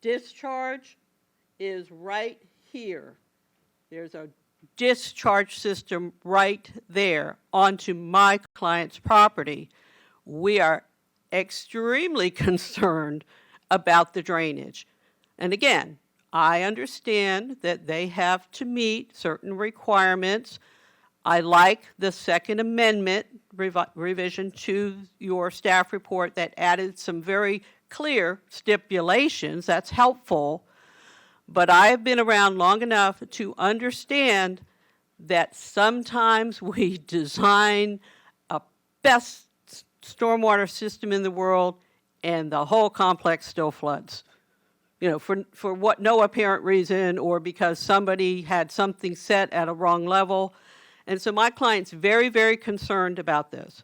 discharge is right here. There's a discharge system right there onto my client's property. We are extremely concerned about the drainage. And again, I understand that they have to meet certain requirements. I like the Second Amendment revision to your staff report that added some very clear stipulations. That's helpful. But I have been around long enough to understand that sometimes we design a best stormwater system in the world and the whole complex still floods. You know, for what no apparent reason, or because somebody had something set at a wrong level. And so my client's very, very concerned about this.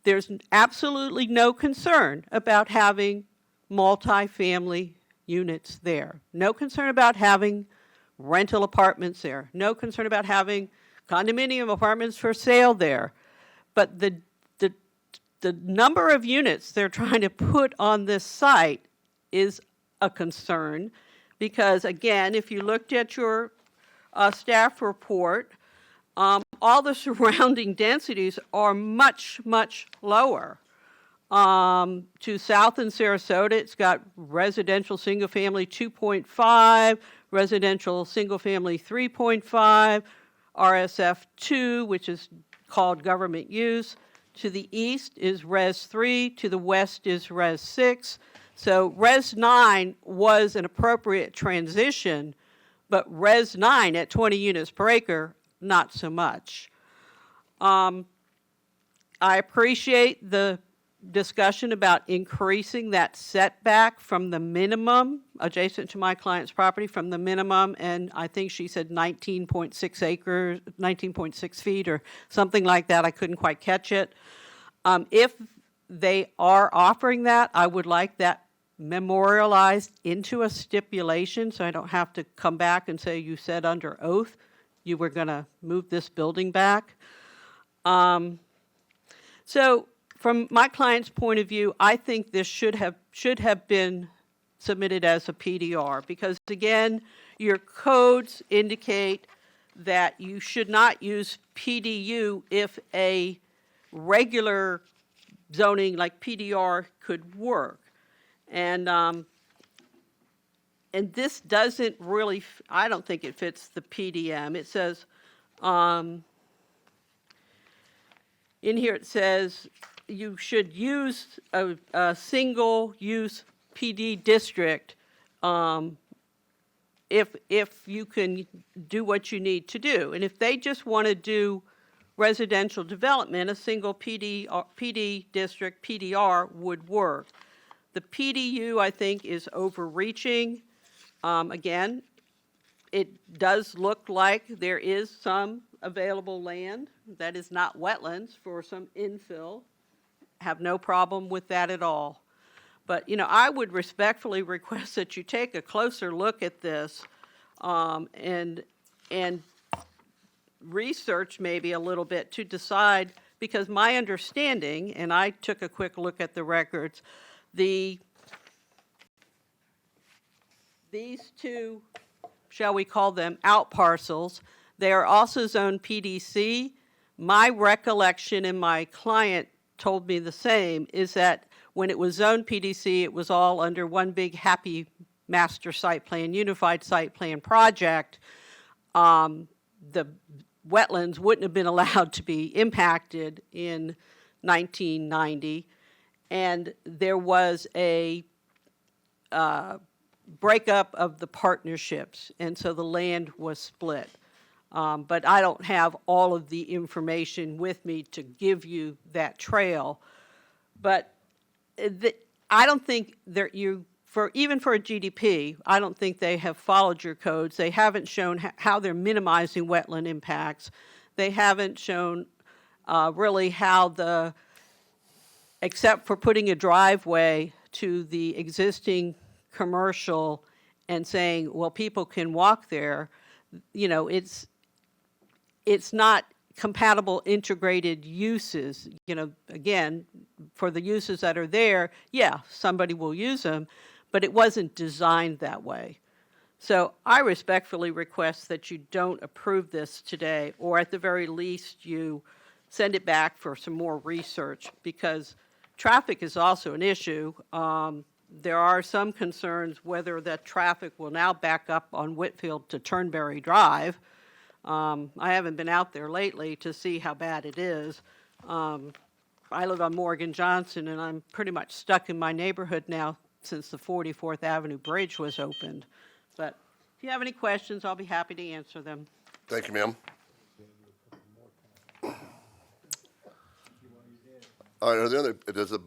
There's absolutely no concern about having multifamily units there. No concern about having rental apartments there. No concern about having condominium apartments for sale there. But the number of units they're trying to put on this site is a concern, because again, if you looked at your staff report, all the surrounding densities are much, much lower. To south in Sarasota, it's got residential single family 2.5, residential single family 3.5, RSF 2, which is called government use. To the east is Res 3, to the west is Res 6. So Res 9 was an appropriate transition, but Res 9 at 20 units per acre, not so much. I appreciate the discussion about increasing that setback from the minimum adjacent to my client's property, from the minimum, and I think she said 19.6 acres, 19.6 feet or something like that. I couldn't quite catch it. If they are offering that, I would like that memorialized into a stipulation so I don't have to come back and say you said under oath you were going to move this building back. So from my client's point of view, I think this should have been submitted as a PDR, because again, your codes indicate that you should not use PDU if a regular zoning like PDR could work. And this doesn't really, I don't think it fits the PDM. It says, in here it says you should use a single-use PD district if you can do what you need to do. And if they just want to do residential development, a single PD district, PDR, would work. The PDU, I think, is overreaching. Again, it does look like there is some available land that is not wetlands for some infill. Have no problem with that at all. But, you know, I would respectfully request that you take a closer look at this and research maybe a little bit to decide, because my understanding, and I took a quick look at the records, these two, shall we call them, out parcels, they are also zoned PDC. My recollection, and my client told me the same, is that when it was zoned PDC, it was all under one big happy master site plan, unified site plan project. The wetlands wouldn't have been allowed to be impacted in 1990. And there was a breakup of the partnerships, and so the land was split. But I don't have all of the information with me to give you that trail. But I don't think that even for a GDP, I don't think they have followed your codes. They haven't shown how they're minimizing wetland impacts. They haven't shown really how except for putting a driveway to the existing commercial and saying, well, people can walk there, you know, it's not compatible integrated uses. You know, again, for the uses that are there, yeah, somebody will use them, but it wasn't designed that way. So I respectfully request that you don't approve this today, or at the very least you send it back for some more research, because traffic is also an issue. There are some concerns whether that traffic will now back up on Whitfield to Turnberry Drive. I haven't been out there lately to see how bad it is. I live on Morgan Johnson, and I'm pretty much stuck in my neighborhood now since the 44th Avenue Bridge was opened. But if you have any questions, I'll be happy to answer them. Thank you, ma'am. All right, does the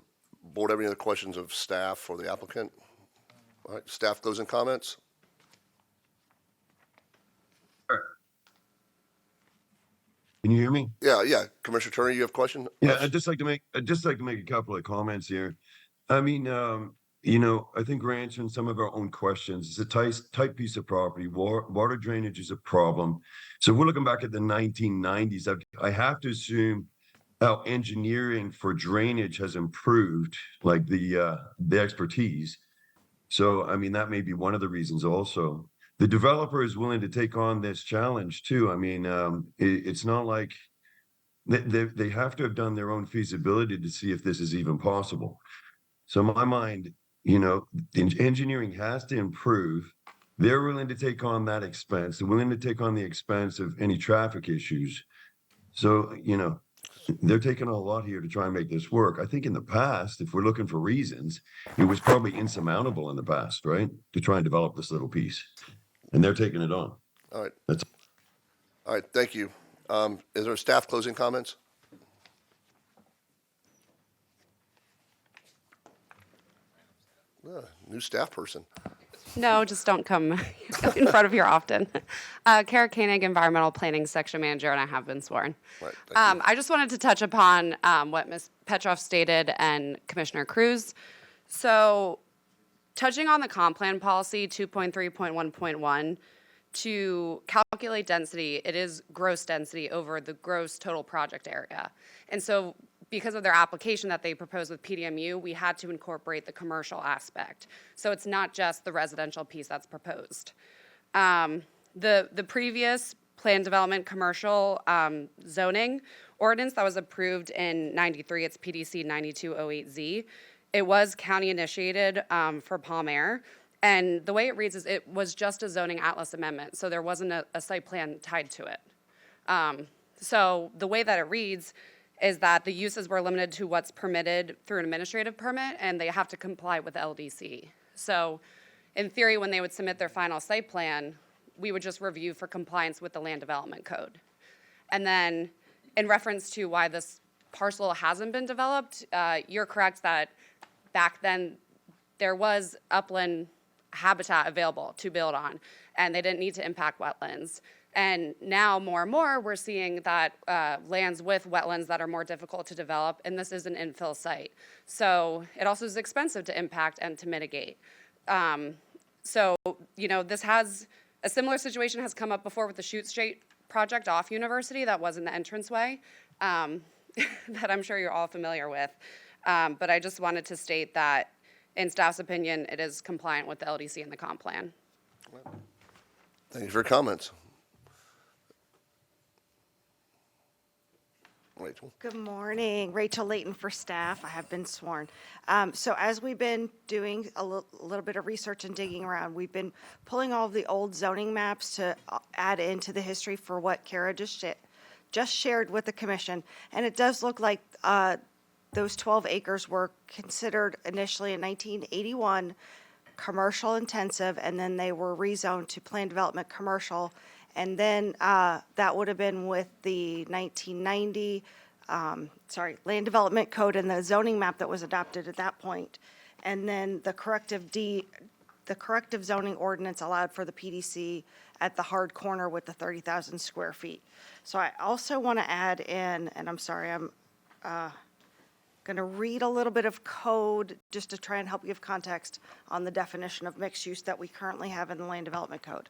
board have any other questions of staff or the applicant? All right, staff closing comments? Can you hear me? Yeah. Commissioner Turner, you have a question? Yeah, I'd just like to make a couple of comments here. I mean, you know, I think we're answering some of our own questions. It's a tight piece of property. Water drainage is a problem. So we're looking back at the 1990s. I have to assume how engineering for drainage has improved, like the expertise. So, I mean, that may be one of the reasons also. The developer is willing to take on this challenge too. I mean, it's not like they have to have done their own feasibility to see if this is even possible. So in my mind, you know, engineering has to improve. They're willing to take on that expense. They're willing to take on the expense of any traffic issues. So, you know, they're taking on a lot here to try and make this work. I think in the past, if we're looking for reasons, it was probably insurmountable in the past, right? To try and develop this little piece. And they're taking it on. All right. That's All right, thank you. Is there staff closing comments? New staff person. No, just don't come in front of here often. Kara Koenig, Environmental Planning Section Manager, and I have been sworn. Right, I just wanted to touch upon what Ms. Petroff stated and Commissioner Cruz. So, touching on the comp plan policy 2.3.1.1, to calculate density, it is gross density over the gross total project area. And so, because of their application that they proposed with PDMU, we had to incorporate the commercial aspect. So it's not just the residential piece that's proposed. The previous plan development commercial zoning ordinance that was approved in 93, it's PDC 9208Z. It was county initiated for Palm Air. And the way it reads is it was just a zoning atlas amendment, so there wasn't a site plan tied to it. So the way that it reads is that the uses were limited to what's permitted through an administrative permit, and they have to comply with the LDC. So in theory, when they would submit their final site plan, we would just review for compliance with the land development code. And then in reference to why this parcel hasn't been developed, you're correct that back then there was upland habitat available to build on, and they didn't need to impact wetlands. And now more and more, we're seeing that lands with wetlands that are more difficult to develop, and this is an infill site. So it also is expensive to impact and to mitigate. So, you know, this has, a similar situation has come up before with the Shoot Straight project off University that was in the entranceway that I'm sure you're all familiar with. But I just wanted to state that in staff's opinion, it is compliant with the LDC and the comp plan. Thank you for your comments. Rachel. Good morning. Rachel Layton for staff. I have been sworn. So as we've been doing a little bit of research and digging around, we've been pulling all of the old zoning maps to add into the history for what Kara just shared with the commission. And it does look like those 12 acres were considered initially in 1981 commercial intensive, and then they were rezoned to planned development commercial. And then that would have been with the 1990, land development code and the zoning map that was adopted at that point. And then the corrective zoning ordinance allowed for the PDC at the hard corner with the 30,000 square feet. So I also want to add in, and I'm sorry, I'm going to read a little bit of code just to try and help give context on the definition of mixed use that we currently have in the land development code.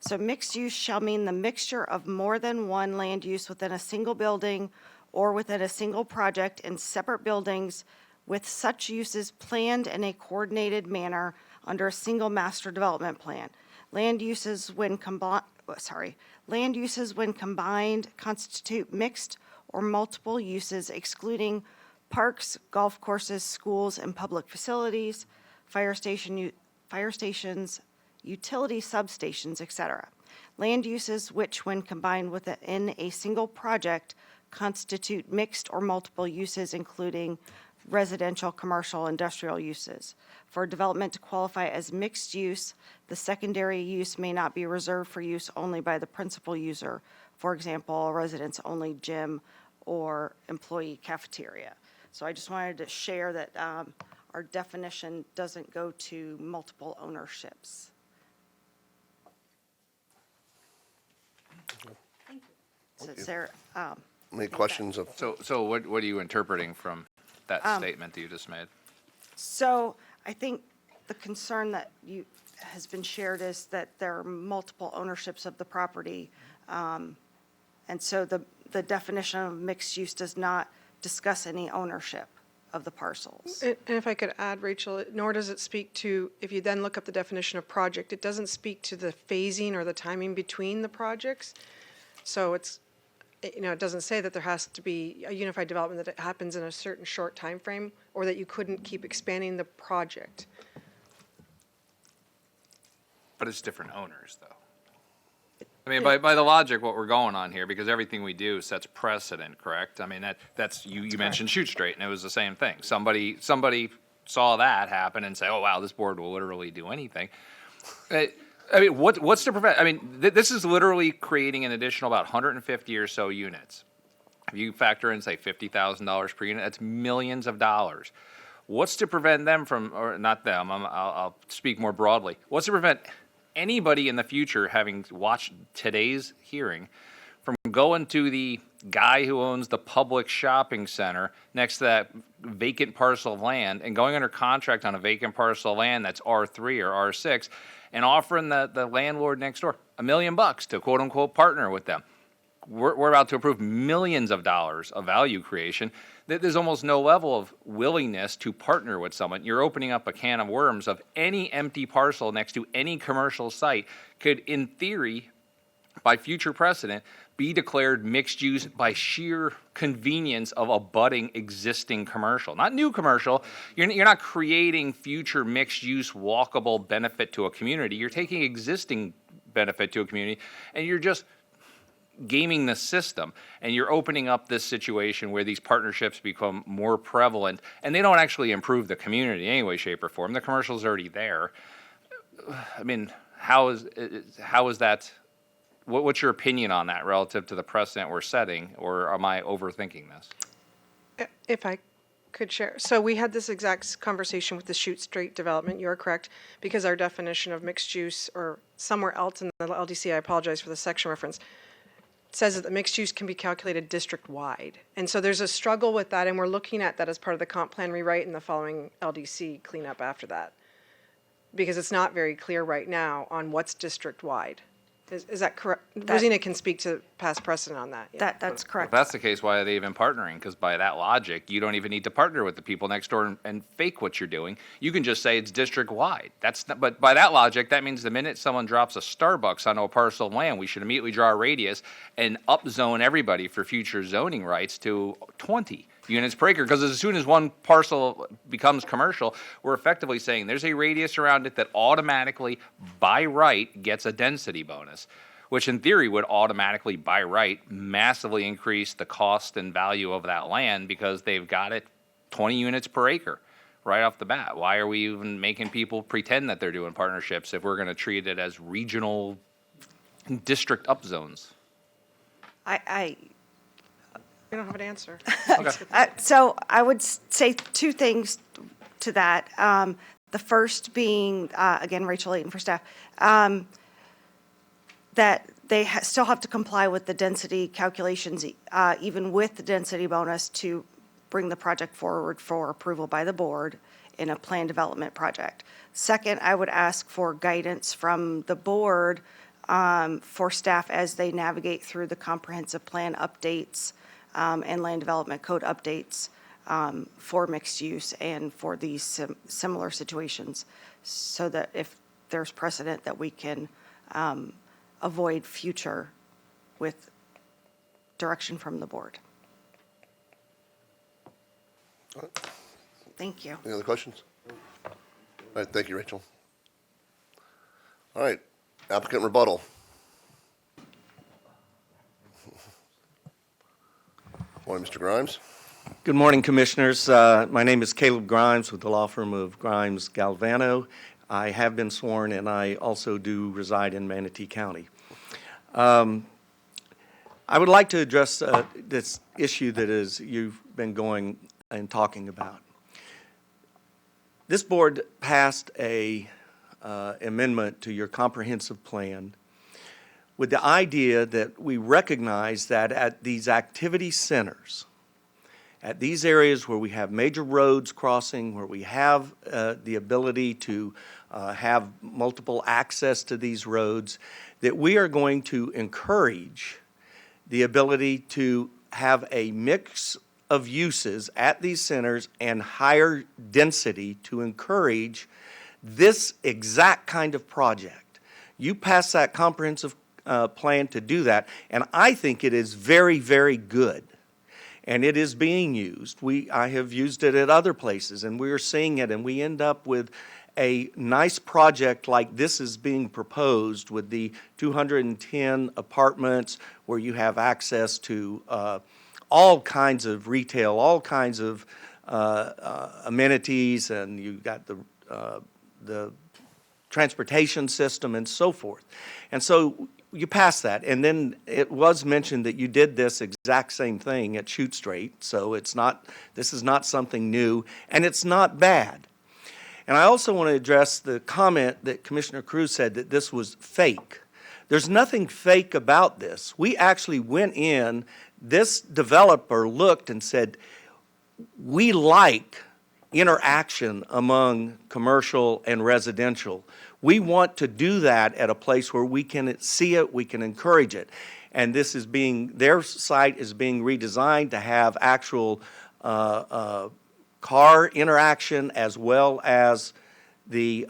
So mixed use shall mean the mixture of more than one land use within a single building or within a single project in separate buildings with such uses planned in a coordinated manner under a single master development plan. Land uses when combined constitute mixed or multiple uses excluding parks, golf courses, schools, and public facilities, fire stations, utility substations, etc. Land uses which, when combined within a single project, constitute mixed or multiple uses, including residential, commercial, industrial uses. For development to qualify as mixed use, the secondary use may not be reserved for use only by the principal user, for example, a residence-only gym or employee cafeteria. So I just wanted to share that our definition doesn't go to multiple ownerships. Thank you. So is there, Any questions of? So what are you interpreting from that statement that you just made? So I think the concern that has been shared is that there are multiple ownerships of the property. And so the definition of mixed use does not discuss any ownership of the parcels. And if I could add, Rachel, nor does it speak to, if you then look up the definition of project, it doesn't speak to the phasing or the timing between the projects. So it's, it doesn't say that there has to be a unified development that it happens in a certain short time frame, or that you couldn't keep expanding the project. But it's different owners, though. I mean, by the logic, what we're going on here, because everything we do sets precedent, correct? I mean, that's you mentioned Shoot Straight, and it was the same thing. Somebody saw that happen and say, oh, wow, this board will literally do anything. I mean, what's to prevent? I mean, this is literally creating an additional about 150 or so units. If you factor in, say, $50,000 per unit, that's millions of dollars. What's to prevent them from, or not them, I'll speak more broadly, what's to prevent anybody in the future, having watched today's hearing, from going to the guy who owns the public shopping center next to that vacant parcel of land and going under contract on a vacant parcel of land that's R3 or R6 and offering the landlord next door $1 million to quote unquote partner with them. We're about to approve millions of dollars of value creation. There's almost no level of willingness to partner with someone. You're opening up a can of worms of any empty parcel next to any commercial site could, in theory, by future precedent, be declared mixed use by sheer convenience of abutting existing commercial, not new commercial. You're not creating future mixed use walkable benefit to a community. You're taking existing benefit to a community and you're just gaming the system, and you're opening up this situation where these partnerships become more prevalent, and they don't actually improve the community in any way, shape, or form. The commercial's already there. I mean, how is that? What's your opinion on that relative to the precedent we're setting, or am I overthinking this? If I could share. So we had this exact conversation with the Shoot Street development. You are correct, because our definition of mixed use, or somewhere else in the LDC, I apologize for the section reference, says that the mixed use can be calculated district-wide. And so there's a struggle with that, and we're looking at that as part of the comp plan rewrite and the following LDC cleanup after that. Because it's not very clear right now on what's district-wide. Is that correct? Rosina can speak to past precedent on that. Yeah. That's correct. If that's the case, why are they even partnering? Because by that logic, you don't even need to partner with the people next door and fake what you're doing. You can just say it's district-wide. But by that logic, that means the minute someone drops a Starbucks onto a parcel of land, we should immediately draw a radius and upzone everybody for future zoning rights to 20 units per acre. Because as soon as one parcel becomes commercial, we're effectively saying there's a radius around it that automatically, by right, gets a density bonus, which in theory would automatically, by right, massively increase the cost and value of that land because they've got it 20 units per acre right off the bat. Why are we even making people pretend that they're doing partnerships if we're going to treat it as regional district upzones? We don't have an answer. So I would say two things to that. The first being, again, Rachel Layton for staff, that they still have to comply with the density calculations, even with the density bonus, to bring the project forward for approval by the board in a planned development project. Second, I would ask for guidance from the board for staff as they navigate through the comprehensive plan updates and land development code updates for mixed use and for these similar situations, so that if there's precedent that we can avoid future with direction from the board. Thank you. Any other questions? All right, thank you, Rachel. All right, applicant rebuttal. Morning, Mr. Grimes. Good morning, Commissioners. My name is Caleb Grimes with the law firm of Grimes Galvano. I have been sworn, and I also do reside in Manatee County. I would like to address this issue that you've been going and talking about. This board passed a amendment to your comprehensive plan with the idea that we recognize that at these activity centers, at these areas where we have major roads crossing, where we have the ability to have multiple access to these roads, that we are going to encourage the ability to have a mix of uses at these centers and higher density to encourage this exact kind of project. You pass that comprehensive plan to do that, and I think it is very, very good. And it is being used. I have used it at other places, and we are seeing it, and we end up with a nice project like this is being proposed with the 210 apartments where you have access to all kinds of retail, all kinds of amenities, and you've got the transportation system and so forth. And so you pass that, and then it was mentioned that you did this exact same thing at Shoot Street, so this is not something new, and it's not bad. And I also want to address the comment that Commissioner Cruz said that this was fake. There's nothing fake about this. We actually went in, this developer looked and said, we like interaction among commercial and residential. We want to do that at a place where we can see it, we can encourage it. And this is their site is being redesigned to have actual car interaction as well as the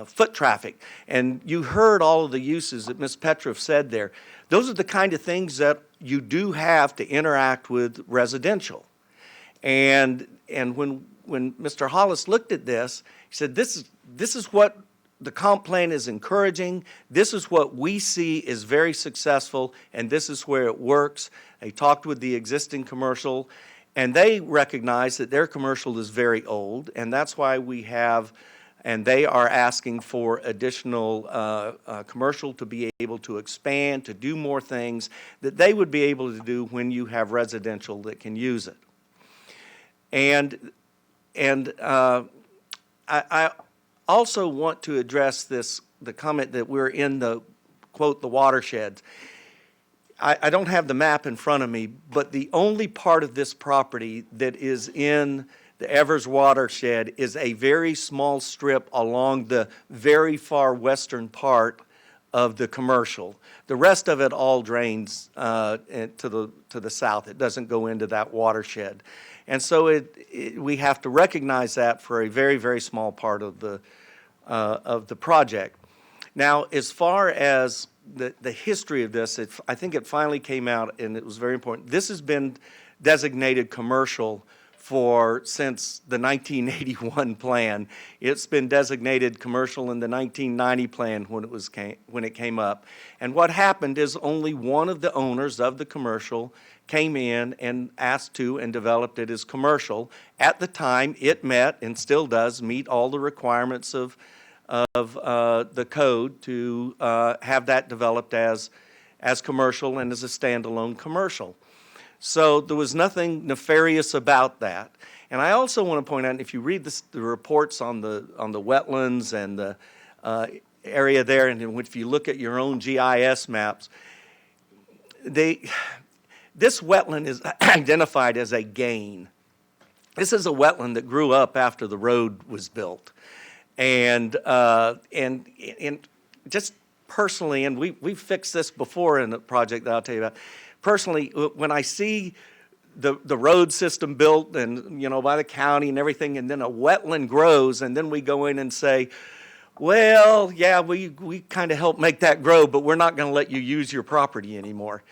foot traffic. And you heard all of the uses that Ms. Petroff said there. Those are the kind of things that you do have to interact with residential. And when Mr. Hollis looked at this, he said, this is what the comp plan is encouraging. This is what we see is very successful, and this is where it works. They talked with the existing commercial, and they recognize that their commercial is very old, and that's why we have, and they are asking for additional commercial to be able to expand, to do more things that they would be able to do when you have residential that can use it. And I also want to address the comment that we're in the, quote, the watershed. I don't have the map in front of me, but the only part of this property that is in the Evers watershed is a very small strip along the very far western part of the commercial. The rest of it all drains to the south. It doesn't go into that watershed. And so we have to recognize that for a very, very small part of the project. Now, as far as the history of this, I think it finally came out, and it was very important. This has been designated commercial since the 1981 plan. It's been designated commercial in the 1990 plan when it came up. And what happened is only one of the owners of the commercial came in and asked to and developed it as commercial. At the time, it met and still does meet all the requirements of the code to have that developed as commercial and as a standalone commercial. So there was nothing nefarious about that. And I also want to point out, if you read the reports on the wetlands and the area there, and if you look at your own GIS maps, this wetland is identified as a gain. This is a wetland that grew up after the road was built. And just personally, and we've fixed this before in a project that I'll tell you about. Personally, when I see the road system built and, by the county and everything, and then a wetland grows, and then we go in and say, well, yeah, we kind of helped make that grow, but we're not going to let you use your property anymore.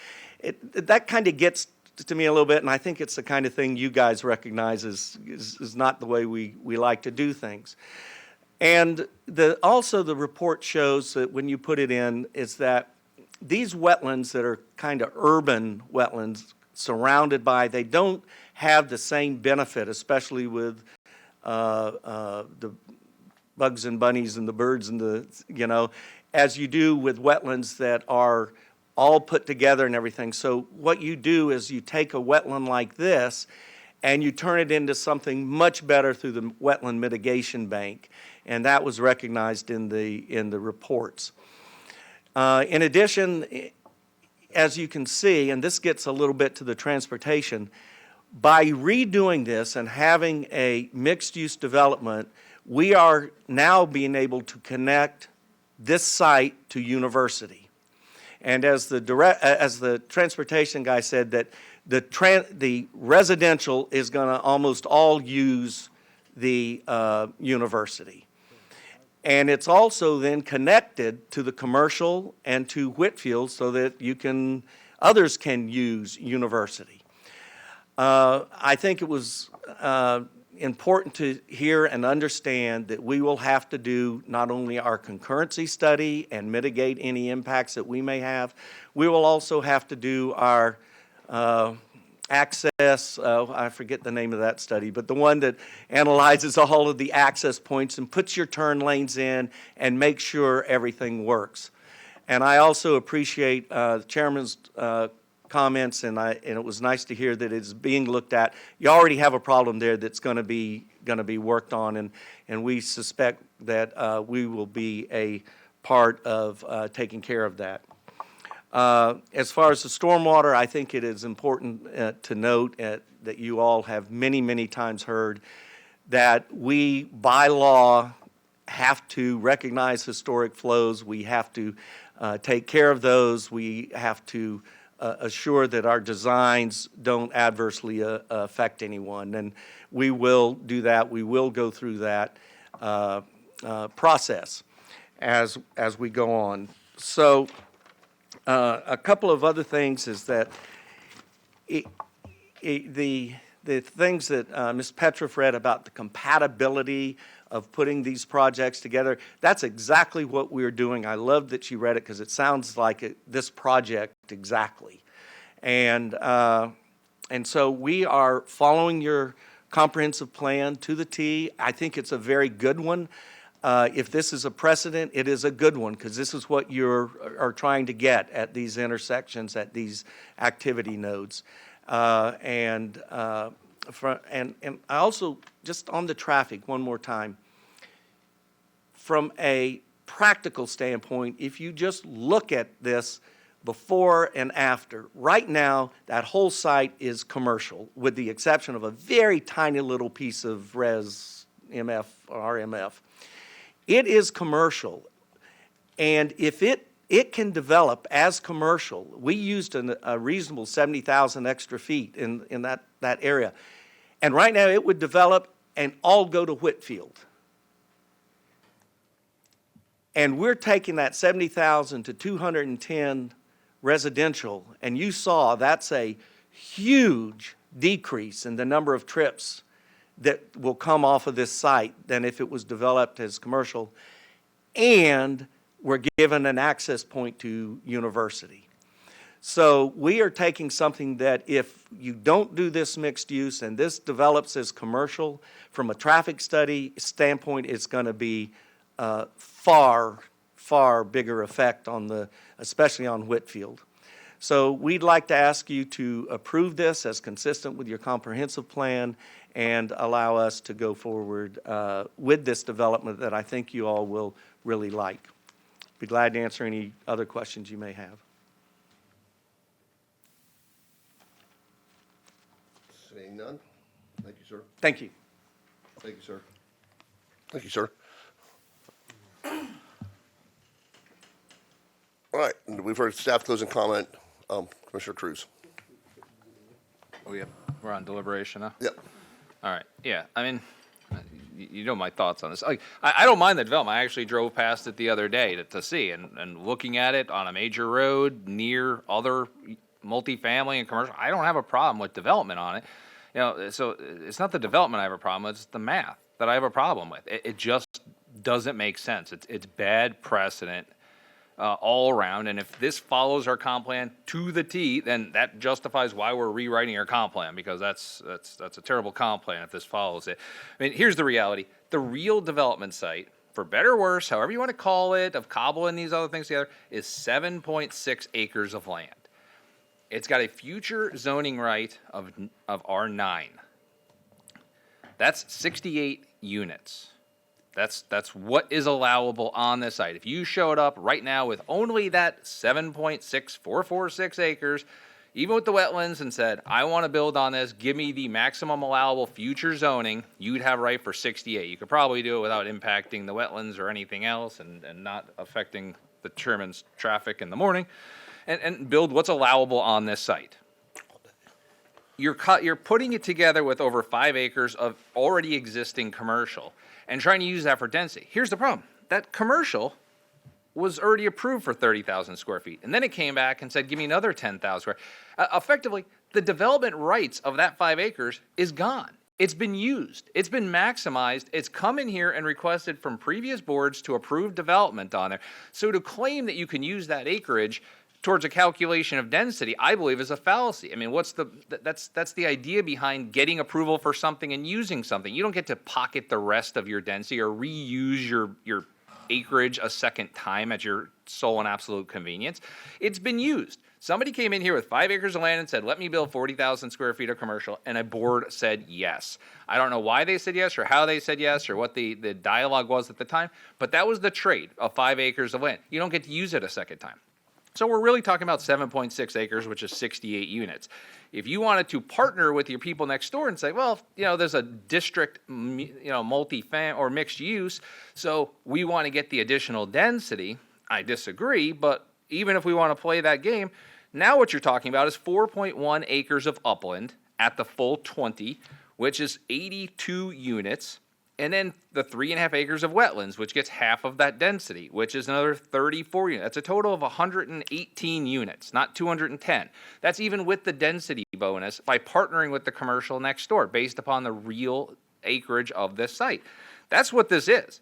That kind of gets to me a little bit, and I think it's the kind of thing you guys recognize is not the way we like to do things. And also the report shows that when you put it in, is that these wetlands that are kind of urban wetlands surrounded by, they don't have the same benefit, especially with the bugs and bunnies and the birds and as you do with wetlands that are all put together and everything. So what you do is you take a wetland like this and you turn it into something much better through the Wetland Mitigation Bank. And that was recognized in the reports. In addition, as you can see, and this gets a little bit to the transportation, by redoing this and having a mixed-use development, we are now being able to connect this site to University. And as the transportation guy said, that the residential is going to almost all use the University. And it's also then connected to the commercial and to Whitfield so that others can use University. I think it was important to hear and understand that we will have to do not only our concurrency study and mitigate any impacts that we may have, we will also have to do our access, I forget the name of that study, but the one that analyzes all of the access points and puts your turn lanes in and makes sure everything works. And I also appreciate the Chairman's comments, and it was nice to hear that it's being looked at. You already have a problem there that's going to be worked on, and we suspect that we will be a part of taking care of that. As far as the stormwater, I think it is important to note that you all have many, many times heard that we, by law, have to recognize historic flows. We have to take care of those. We have to assure that our designs don't adversely affect anyone. And we will do that. We will go through that process as we go on. So A couple of other things is that the things that Ms. Petroff read about the compatibility of putting these projects together, that's exactly what we're doing. I love that she read it because it sounds like this project exactly. And so we are following your comprehensive plan to the T. I think it's a very good one. If this is a precedent, it is a good one because this is what you are trying to get at these intersections, at these activity nodes. And I also, just on the traffic, one more time, from a practical standpoint, if you just look at this before and after, right now, that whole site is commercial, with the exception of a very tiny little piece of res MF or RMF. It is commercial, and if it can develop as commercial, we used a reasonable 70,000 extra feet in that area, and right now it would develop and all go to Whitfield. And we're taking that 70,000 to 210 residential, and you saw that's a huge decrease in the number of trips that will come off of this site than if it was developed as commercial, and we're given an access point to university. So we are taking something that if you don't do this mixed use and this develops as commercial, from a traffic study standpoint, it's going to be far, far bigger effect on especially on Whitfield. So we'd like to ask you to approve this as consistent with your comprehensive plan and allow us to go forward with this development that I think you all will really like. Be glad to answer any other questions you may have. Seeing none. Thank you, sir. Thank you. Thank you, sir. Thank you, sir. All right, we've heard staff closing comment. Commissioner Cruz. Oh, yeah. We're on deliberation now? Yep. All right. Yeah. I mean, you know my thoughts on this. Like, I don't mind the development. I actually drove past it the other day to see, and looking at it on a major road near other multifamily and commercial, I don't have a problem with development on it. You know, so it's not the development I have a problem with, it's the math that I have a problem with. It just doesn't make sense. It's bad precedent all around, and if this follows our comp plan to the T, then that justifies why we're rewriting our comp plan, because that's a terrible comp plan if this follows it. I mean, here's the reality. The real development site, for better or worse, however you want to call it, of cobbling these other things together, is 7.6 acres of land. It's got a future zoning right of R9. That's 68 units. That's what is allowable on this site. If you showed up right now with only that 7.6446 acres, even with the wetlands, and said, I want to build on this, give me the maximum allowable future zoning, you'd have right for 68. You could probably do it without impacting the wetlands or anything else and not affecting the chairman's traffic in the morning, and build what's allowable on this site. You're putting it together with over 5 acres of already existing commercial and trying to use that for density. Here's the problem. That commercial was already approved for 30,000 square feet. And then it came back and said, give me another 10,000 square. Effectively, the development rights of that 5 acres is gone. It's been used. It's been maximized. It's come in here and requested from previous boards to approve development on there. So to claim that you can use that acreage towards a calculation of density, I believe, is a fallacy. I mean, that's the idea behind getting approval for something and using something. You don't get to pocket the rest of your density or reuse your acreage a second time at your sole and absolute convenience. It's been used. Somebody came in here with 5 acres of land and said, let me build 40,000 square feet of commercial, and a board said yes. I don't know why they said yes or how they said yes or what the dialogue was at the time, but that was the trade of 5 acres of land. You don't get to use it a second time. So we're really talking about 7.6 acres, which is 68 units. If you wanted to partner with your people next door and say, well, you know, there's a district, multi-fam or mixed use, so we want to get the additional density, I disagree, but even if we want to play that game, now what you're talking about is 4.1 acres of upland at the full 20, which is 82 units. And then the 3.5 acres of wetlands, which gets half of that density, which is another 34 units. That's a total of 118 units, not 210. That's even with the density bonus by partnering with the commercial next door based upon the real acreage of this site. That's what this is.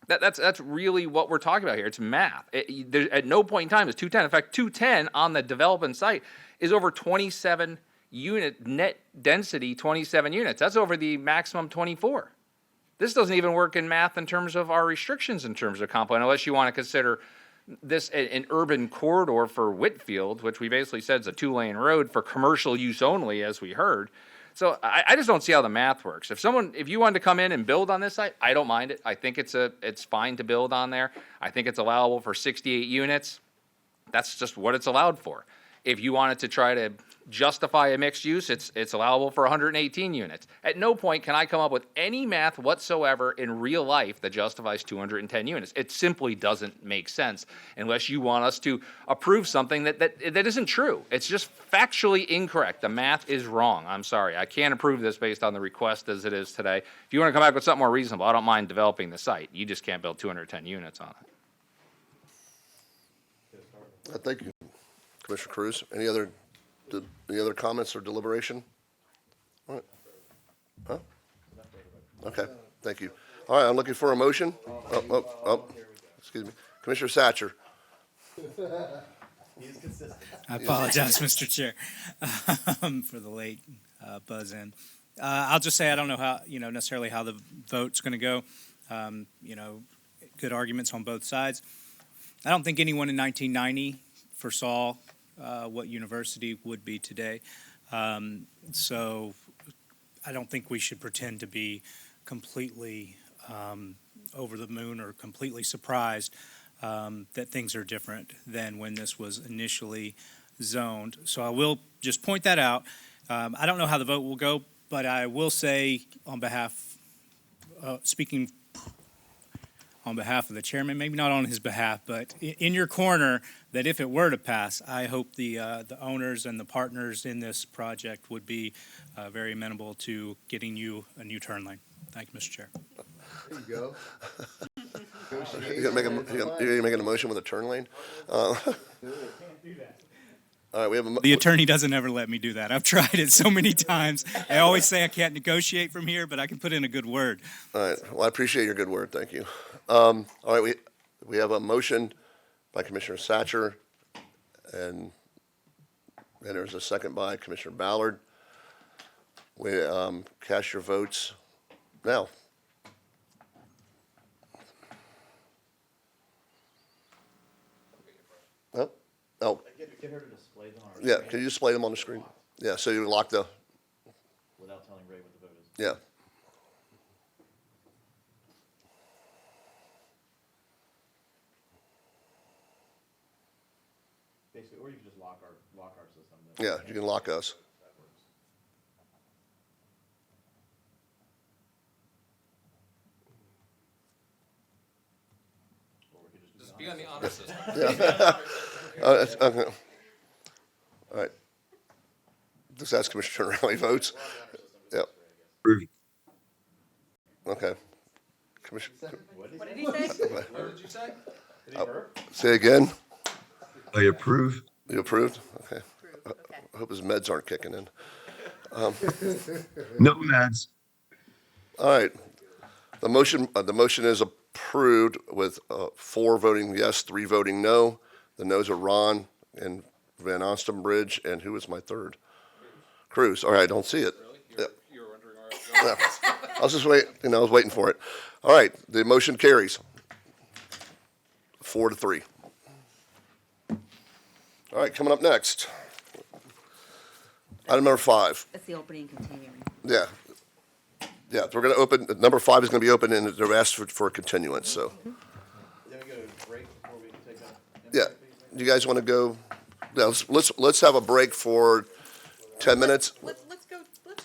That's really what we're talking about here. It's math. At no point in time is 210. In fact, 210 on the development site is over 27 unit net density, 27 units. That's over the maximum 24. This doesn't even work in math in terms of our restrictions in terms of comp plan, unless you want to consider this an urban corridor for Whitfield, which we basically said is a 2-lane road for commercial use only, as we heard. So I just don't see how the math works. If you wanted to come in and build on this site, I don't mind it. I think it's fine to build on there. I think it's allowable for 68 units. That's just what it's allowed for. If you wanted to try to justify a mixed use, it's allowable for 118 units. At no point can I come up with any math whatsoever in real life that justifies 210 units. It simply doesn't make sense unless you want us to approve something that isn't true. It's just factually incorrect. The math is wrong. I'm sorry. I can't approve this based on the request as it is today. If you want to come back with something more reasonable, I don't mind developing the site. You just can't build 210 units on it. Thank you, Commissioner Cruz. Any other comments or deliberation? All right. Huh? Okay, thank you. All right, I'm looking for a motion. Excuse me. Commissioner Satcher. I apologize, Mr. Chair, for the late buzz in. I'll just say I don't know how, necessarily how the vote's going to go. Good arguments on both sides. I don't think anyone in 1990 foresaw what university would be today. So I don't think we should pretend to be completely over the moon or completely surprised that things are different than when this was initially zoned. So I will just point that out. I don't know how the vote will go, but I will say on behalf, speaking on behalf of the chairman, maybe not on his behalf, but in your corner, that if it were to pass, I hope the owners and the partners in this project would be very amenable to getting you a new turn lane. Thank you, Mr. Chair. There you go. You're making a motion with a turn lane? All right, we have the attorney doesn't ever let me do that. I've tried it so many times. I always say I can't negotiate from here, but I can put in a good word. All right. Well, I appreciate your good word. Thank you. All right, we have a motion by Commissioner Satcher, and there's a second by Commissioner Ballard. We cast your votes now. Oh. Get her to display them. Yeah, can you display them on the screen? Yeah, so you lock the. Without telling Ray what the vote is. Yeah. Basically, or you can just lock our system. Yeah, you can lock us. Just be on the honor system. Yeah. Okay. All right. Just ask Commissioner Turner how he votes. Yep. Okay. Commissioner. What did he say? What did you say? Say again. I approve. You approved? Okay. I hope his meds aren't kicking in. No meds. All right. The motion is approved with 4 voting yes, 3 voting no. The no's are Ron and Van Ostenbridge, and who was my third? Cruz. All right, I don't see it. Really? You were wondering where I was going. Yeah. I was just waiting. I was waiting for it. All right, the motion carries 4-3. All right, coming up next. Item number 5. That's the opening and continuing. Yeah. Yeah, we're going to open, number 5 is going to be open, and they're asked for a continuance, so. Then we go to break before we take a. Yeah, you guys want to go, yeah, let's have a break for 10 minutes. Let's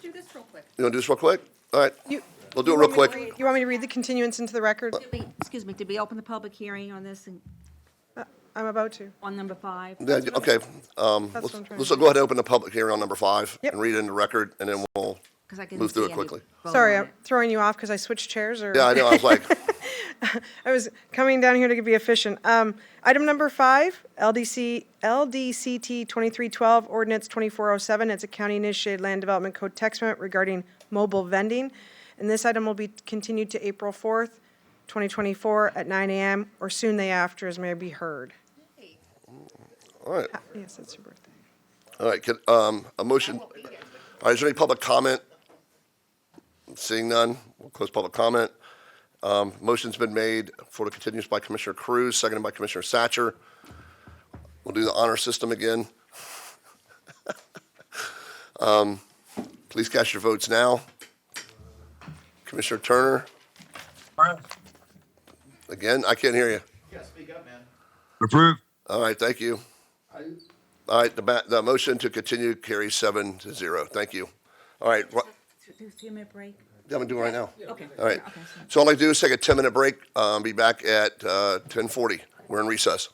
do this real quick. You want to do this real quick? All right, we'll do it real quick. You want me to read the continuance into the record? Excuse me, did we open the public hearing on this I'm about to. on number 5? Yeah, okay, That's what I'm trying let's to go ahead and open the public hearing on number 5 Yep. and read it in the record, and then we'll Because I can move through see it any quickly. vote Sorry, on I'm it. throwing you off because I switched chairs, or? Yeah, I know. I was like, I was coming down here to be efficient. Item number 5, LDCT 2312, ordinance 2407. It's a county-initiated land development code text amendment regarding mobile vending. And this item will be continued to April 4th, 2024 at 9 a.m. or soon thereafter, as may be heard. all right. Yes, that's your birthday. All right, a motion. All right, is there any public comment? Seeing none, we'll close public comment. Motion's been made for the continuance by Commissioner Cruz, seconded by Commissioner Satcher. We'll do the honor system again. Please cast your votes now. Commissioner Turner? Again, I can't hear you. Yeah, speak up, man. Approved. All right, thank you. All right, the motion to continue carries 7-0. Thank you. All right, what? 2-minute break. I'm gonna do it right now. Okay. All right. Okay, so- So all I do is take a 10-minute break. Be back at 10:40. We're in recess.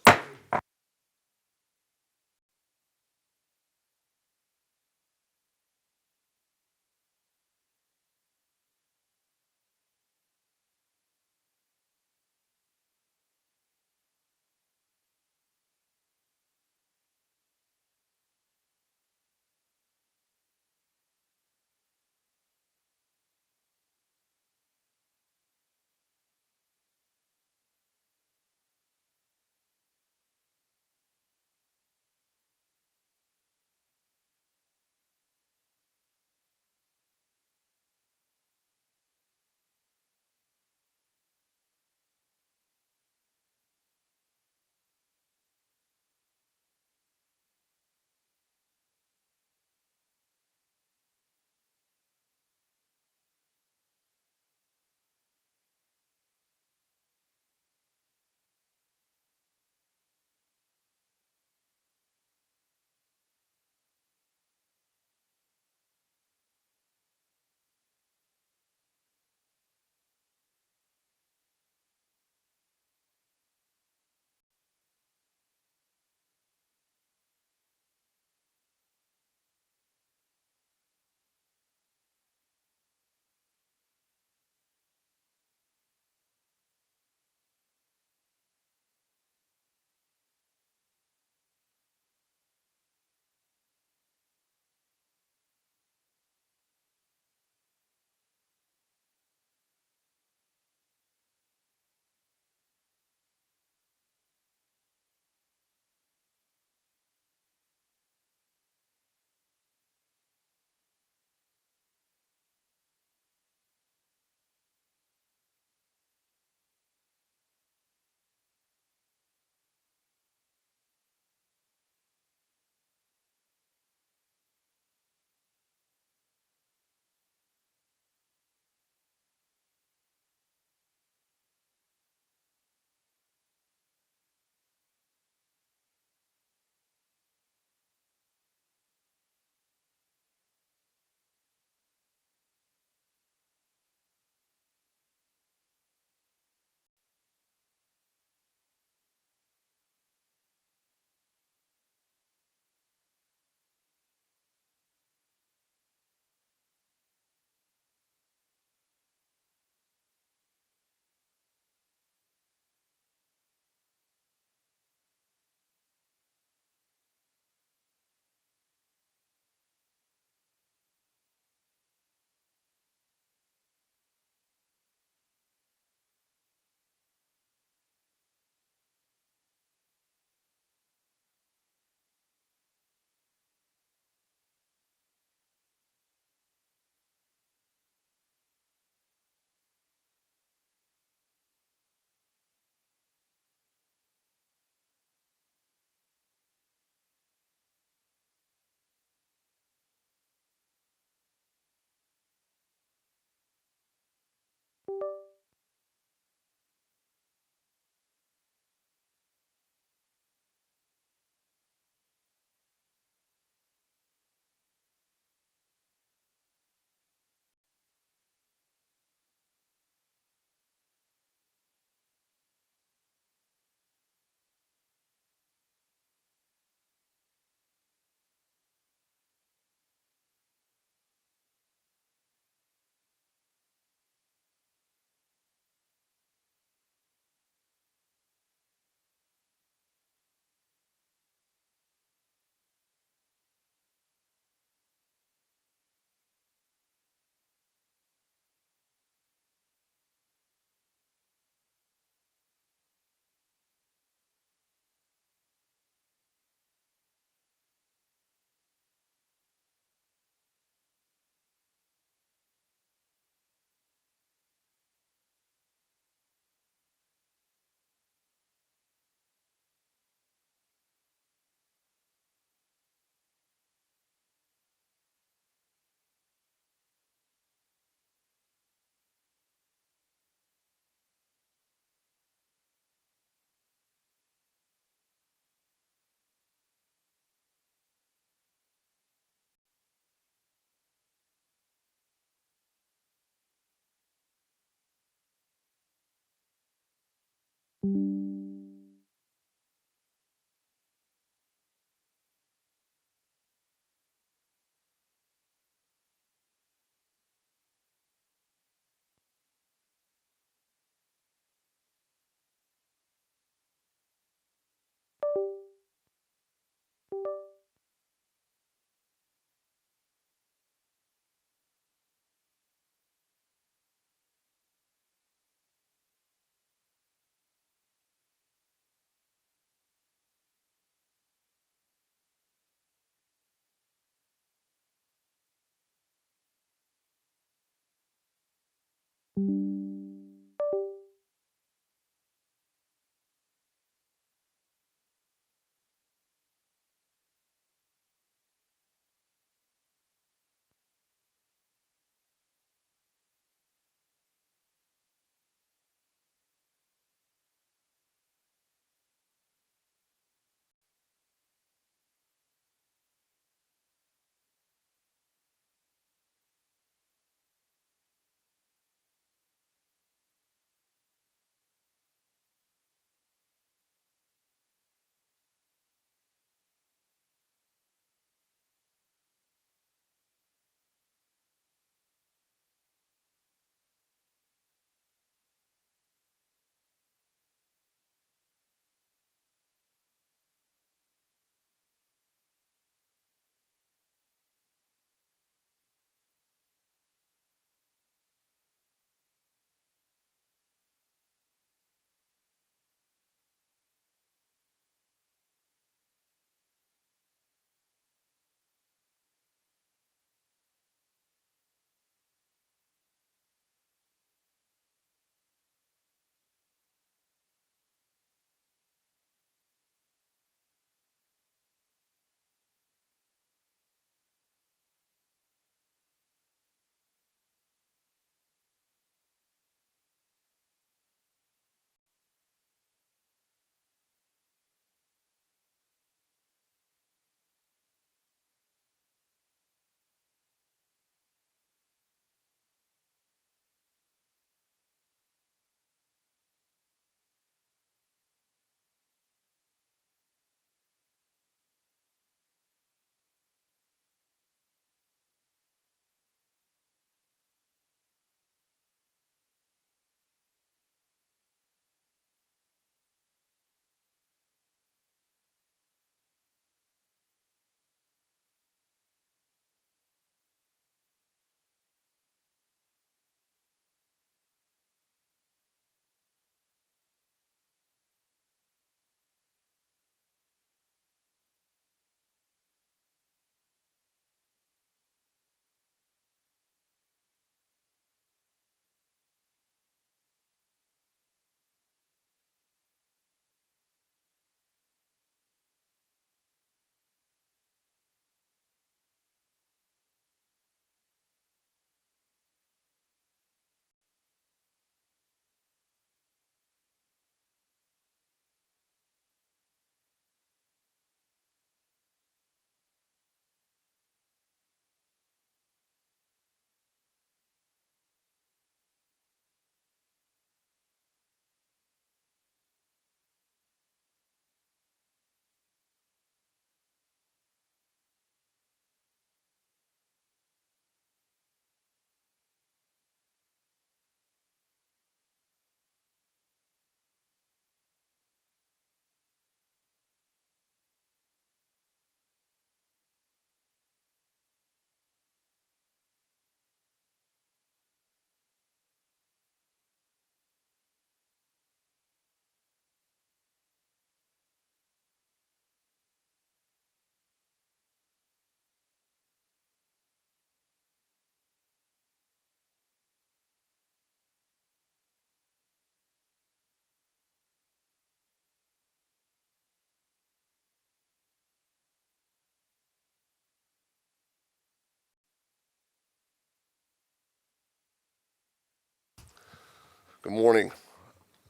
Good morning.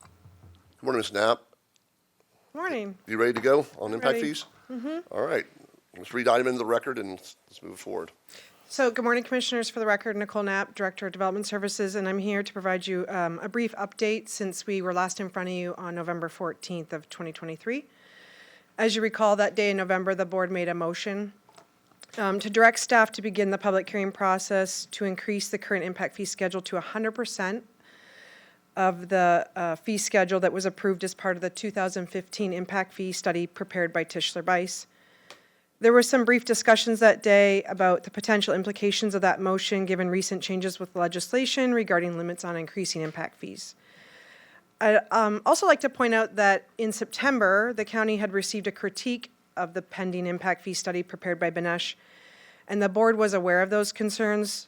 Good morning, Ms. Knapp. Morning. You ready to go on impact Ready. fees? Mm-hmm. All right. Let's read item into the record and let's move forward. So, good morning, Commissioners. For the record, Nicole Knapp, Director of Development Services, and I'm here to provide you a brief update since we were last in front of you on November 14th of 2023. As you recall, that day in November, the board made a motion to direct staff to begin the public hearing process to increase the current impact fee schedule to 100% of the fee schedule that was approved as part of the 2015 impact fee study prepared by Tischler-Bice. There were some brief discussions that day about the potential implications of that motion given recent changes with legislation regarding limits on increasing impact fees. I'd also like to point out that in September, the county had received a critique of the pending impact fee study prepared by Benesh, and the board was aware of those concerns.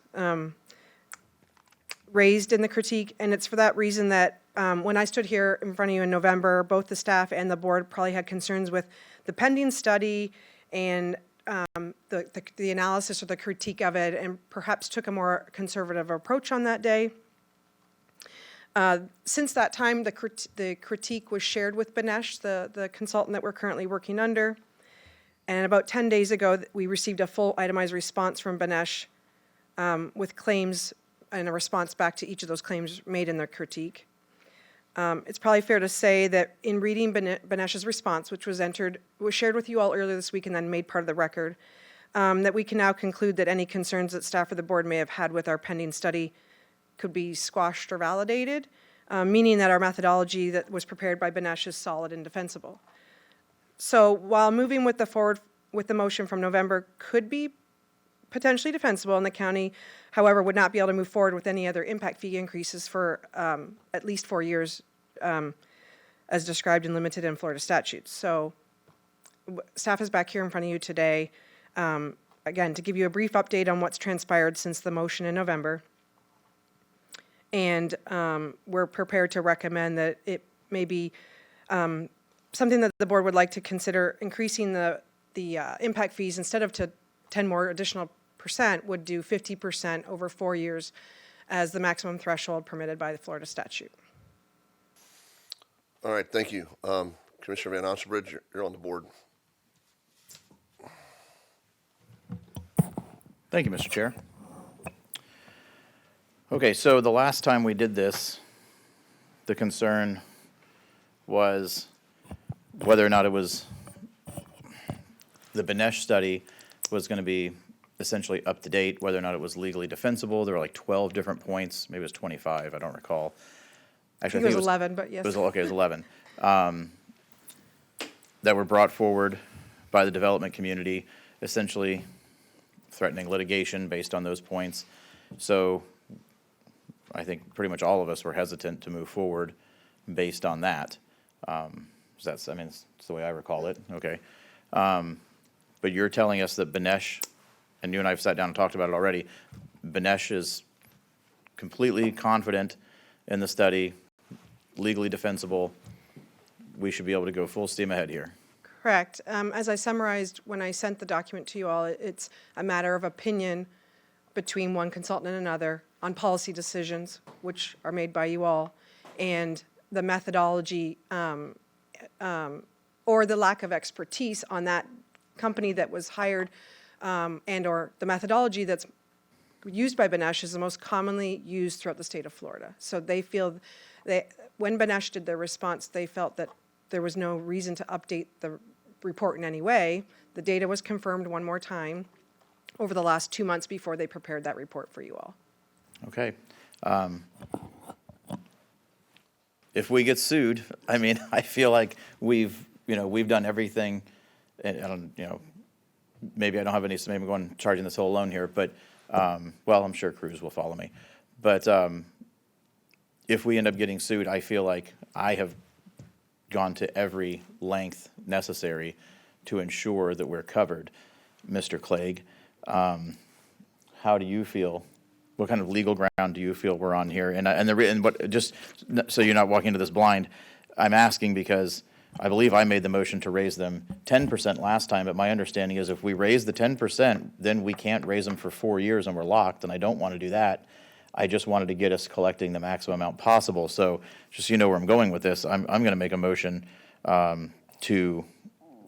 raised in the critique, and it's for that reason that when I stood here in front of you in November, both the staff and the board probably had concerns with the pending study and the analysis or the critique of it, and perhaps took a more conservative approach on that day. Since that time, the critique was shared with Banesh, the consultant that we're currently working under. And about 10 days ago, we received a full itemized response from Banesh with claims and a response back to each of those claims made in the critique. It's probably fair to say that in reading Banesh's response, which was shared with you all earlier this week and then made part of the record, that we can now conclude that any concerns that staff or the board may have had with our pending study could be squashed or validated, meaning that our methodology that was prepared by Banesh is solid and defensible. So while moving with the motion from November could be potentially defensible, and the county, however, would not be able to move forward with any other impact fee increases for at least 4 years, as described and limited in Florida statutes. So staff is back here in front of you today, again, to give you a brief update on what's transpired since the motion in November. And we're prepared to recommend that it may be something that the board would like to consider increasing the impact fees instead of to 10 more additional percent, would do 50% over 4 years as the maximum threshold permitted by the Florida statute. All right, thank you. Commissioner Van Ostenbridge, you're on the board. Thank you, Mr. Chair. Okay, so the last time we did this, the concern was whether or not it was the Banesh study was going to be essentially up to date, whether or not it was legally defensible. There were like 12 different points. Maybe it was 25. I don't recall. Actually, I think it was 11, but yes. It was 11. That were brought forward by the development community, essentially threatening litigation based on those points. So I think pretty much all of us were hesitant to move forward based on that. It's the way I recall it. Okay. But you're telling us that Banesh, and you and I have sat down and talked about it already, Banesh is completely confident in the study, legally defensible. We should be able to go full steam ahead here. Correct. As I summarized when I sent the document to you all, it's a matter of opinion between one consultant and another on policy decisions, which are made by you all, and the methodology or the lack of expertise on that company that was hired, and or the methodology that's used by Banesh is the most commonly used throughout the state of Florida. So they feel when Banesh did their response, they felt that there was no reason to update the report in any way. The data was confirmed one more time over the last 2 months before they prepared that report for you all. Okay. If we get sued, I feel like we've done everything, and I don't, maybe I don't have any, so maybe I'm going charging this whole alone here, but, well, I'm sure Cruz will follow me. But if we end up getting sued, I feel like I have gone to every length necessary to ensure that we're covered. Mr. Clegg, how do you feel? What kind of legal ground do you feel we're on here? And what, just so you're not walking into this blind, I'm asking because I believe I made the motion to raise them 10% last time, but my understanding is if we raise the 10%, then we can't raise them for 4 years and we're locked, and I don't want to do that. I just wanted to get us collecting the maximum amount possible. So just so you know where I'm going with this, I'm going to make a motion to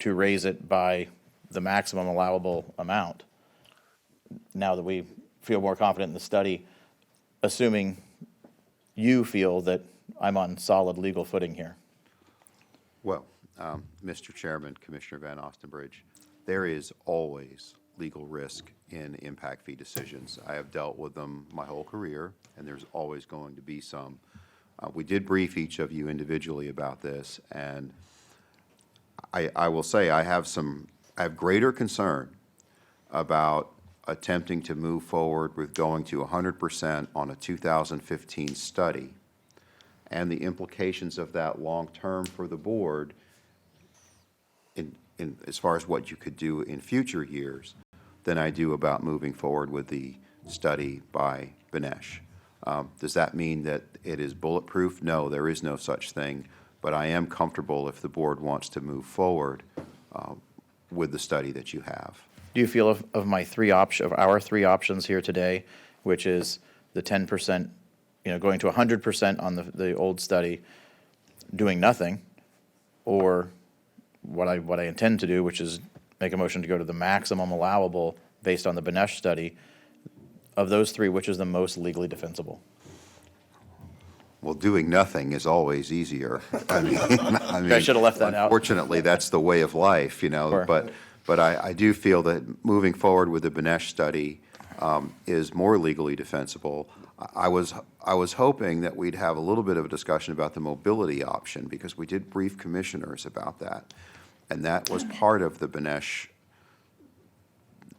raise it by the maximum allowable amount. Now that we feel more confident in the study, assuming you feel that I'm on solid legal footing here. Well, Mr. Chairman, Commissioner Van Ostenbridge, there is always legal risk in impact fee decisions. I have dealt with them my whole career, and there's always going to be some. We did brief each of you individually about this, and I will say I have greater concern about attempting to move forward with going to 100% on a 2015 study and the implications of that long-term for the board in as far as what you could do in future years than I do about moving forward with the study by Banesh. Does that mean that it is bulletproof? No, there is no such thing. But I am comfortable if the board wants to move forward with the study that you have. Do you feel of our three options here today, which is the 10%, going to 100% on the old study, doing nothing, or what I intend to do, which is make a motion to go to the maximum allowable based on the Benesh study, of those three, which is the most legally defensible? Well, doing nothing is always easier. I should have left that out. Unfortunately, that's the way of life, Sure. But I do feel that moving forward with the Benesh study is more legally defensible. I was hoping that we'd have a little bit of a discussion about the mobility option, because we did brief commissioners about that. And that was part of the Benesh.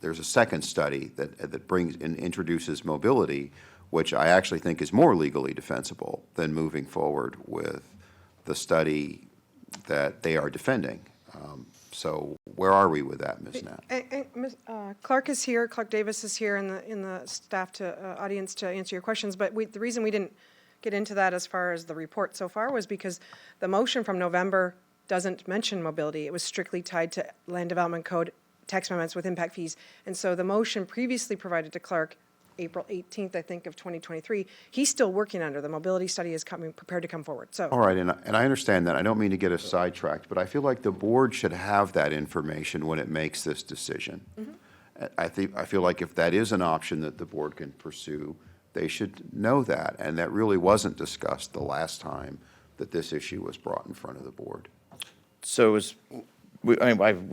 There's a second study that brings and introduces mobility, which I actually think is more legally defensible than moving forward with the study that they are defending. So where are we with that, Ms. Knapp? Clark is here, Clark Davis is here in the staff audience to answer your questions, but the reason we didn't get into that as far as the report so far was because the motion from November doesn't mention mobility. It was strictly tied to Land Development Code tax amendments with impact fees. And so the motion previously provided to Clark, April 18th, I think, of 2023, he's still working under. The mobility study is prepared to come forward. So. All right, and I understand that. I don't mean to get us sidetracked, but I feel like the board should have that information when it makes this decision. Mm-hmm. I feel like if that is an option that the board can pursue, they should know that, and that really wasn't discussed the last time that this issue was brought in front of the board. So we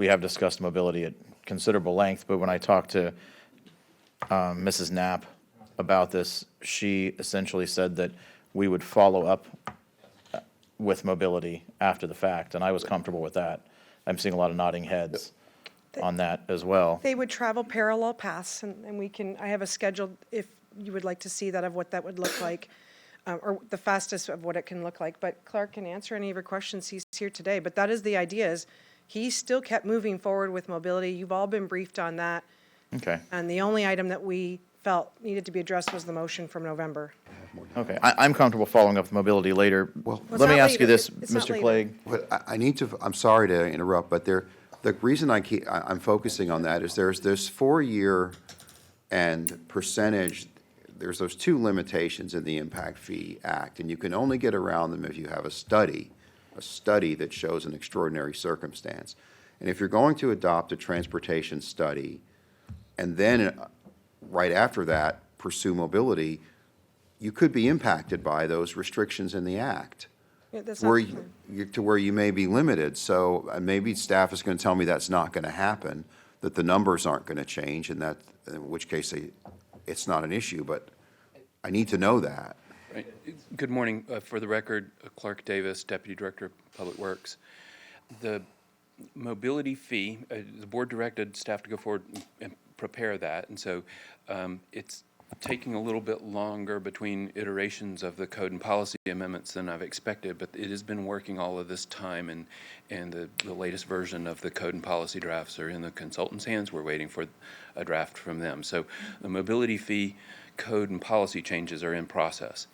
have discussed mobility at considerable length, but when I talked to Mrs. Knapp about this, she essentially said that we would follow up with mobility after the fact, and I was comfortable with that. I'm seeing a lot of nodding heads on that as well. They would travel parallel paths, and I have a schedule if you would like to see that of what that would look like, or the fastest of what it can look like. But Clark can answer any of your questions. He's here today. But that is the idea, is he still kept moving forward with mobility. You've all been briefed on that. Okay. And the only item that we felt needed to be addressed was the motion from November. Okay. I'm comfortable following up with mobility later. Well, let me ask you this, It's not Mr. later. Clegg. But I need to, I'm sorry to interrupt, but the reason I'm focusing on that is there's this 4-year and percentage, there's those two limitations in the Impact Fee Act, and you can only get around them if you have a study that shows an extraordinary circumstance. And if you're going to adopt a transportation study, and then right after that pursue mobility, you could be impacted by those restrictions in the Act. Yeah, that's where not to where you may be limited. So maybe staff is going to tell me that's not going to happen, that the numbers aren't going to change, and that, in which case it's not an issue, but I need to know that. Right. Good morning. For the record, Clark Davis, Deputy Director of Public Works. The mobility fee, the board directed staff to go forward and prepare that, and so it's taking a little bit longer between iterations of the code and policy amendments than I've expected, but it has been working all of this time, and the latest version of the code and policy drafts are in the consultants' hands. We're waiting for a draft from them. So the mobility fee code and policy changes are in process.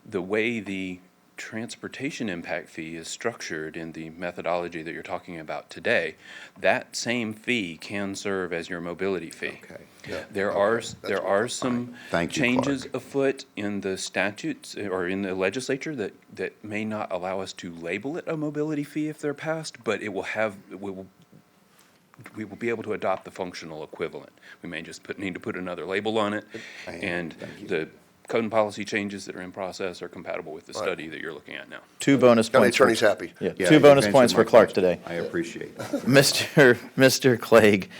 The way the transportation impact fee is structured in the methodology that you're talking about today, that same fee can serve as your mobility fee. Okay. Yeah. There are some Thank you, changes Clark. afoot in the statutes or in the legislature that may not allow us to label it a mobility fee if they're passed, but it will have, we will be able to adopt the functional equivalent. We may just need to put another label on it, and the code and policy changes that are in process are compatible with the study that you're looking at now. 2 bonus County points. attorney's happy. Yeah, Yeah, 2 you've bonus answered points my for Clark question. today. I appreciate that. Mr. Clegg,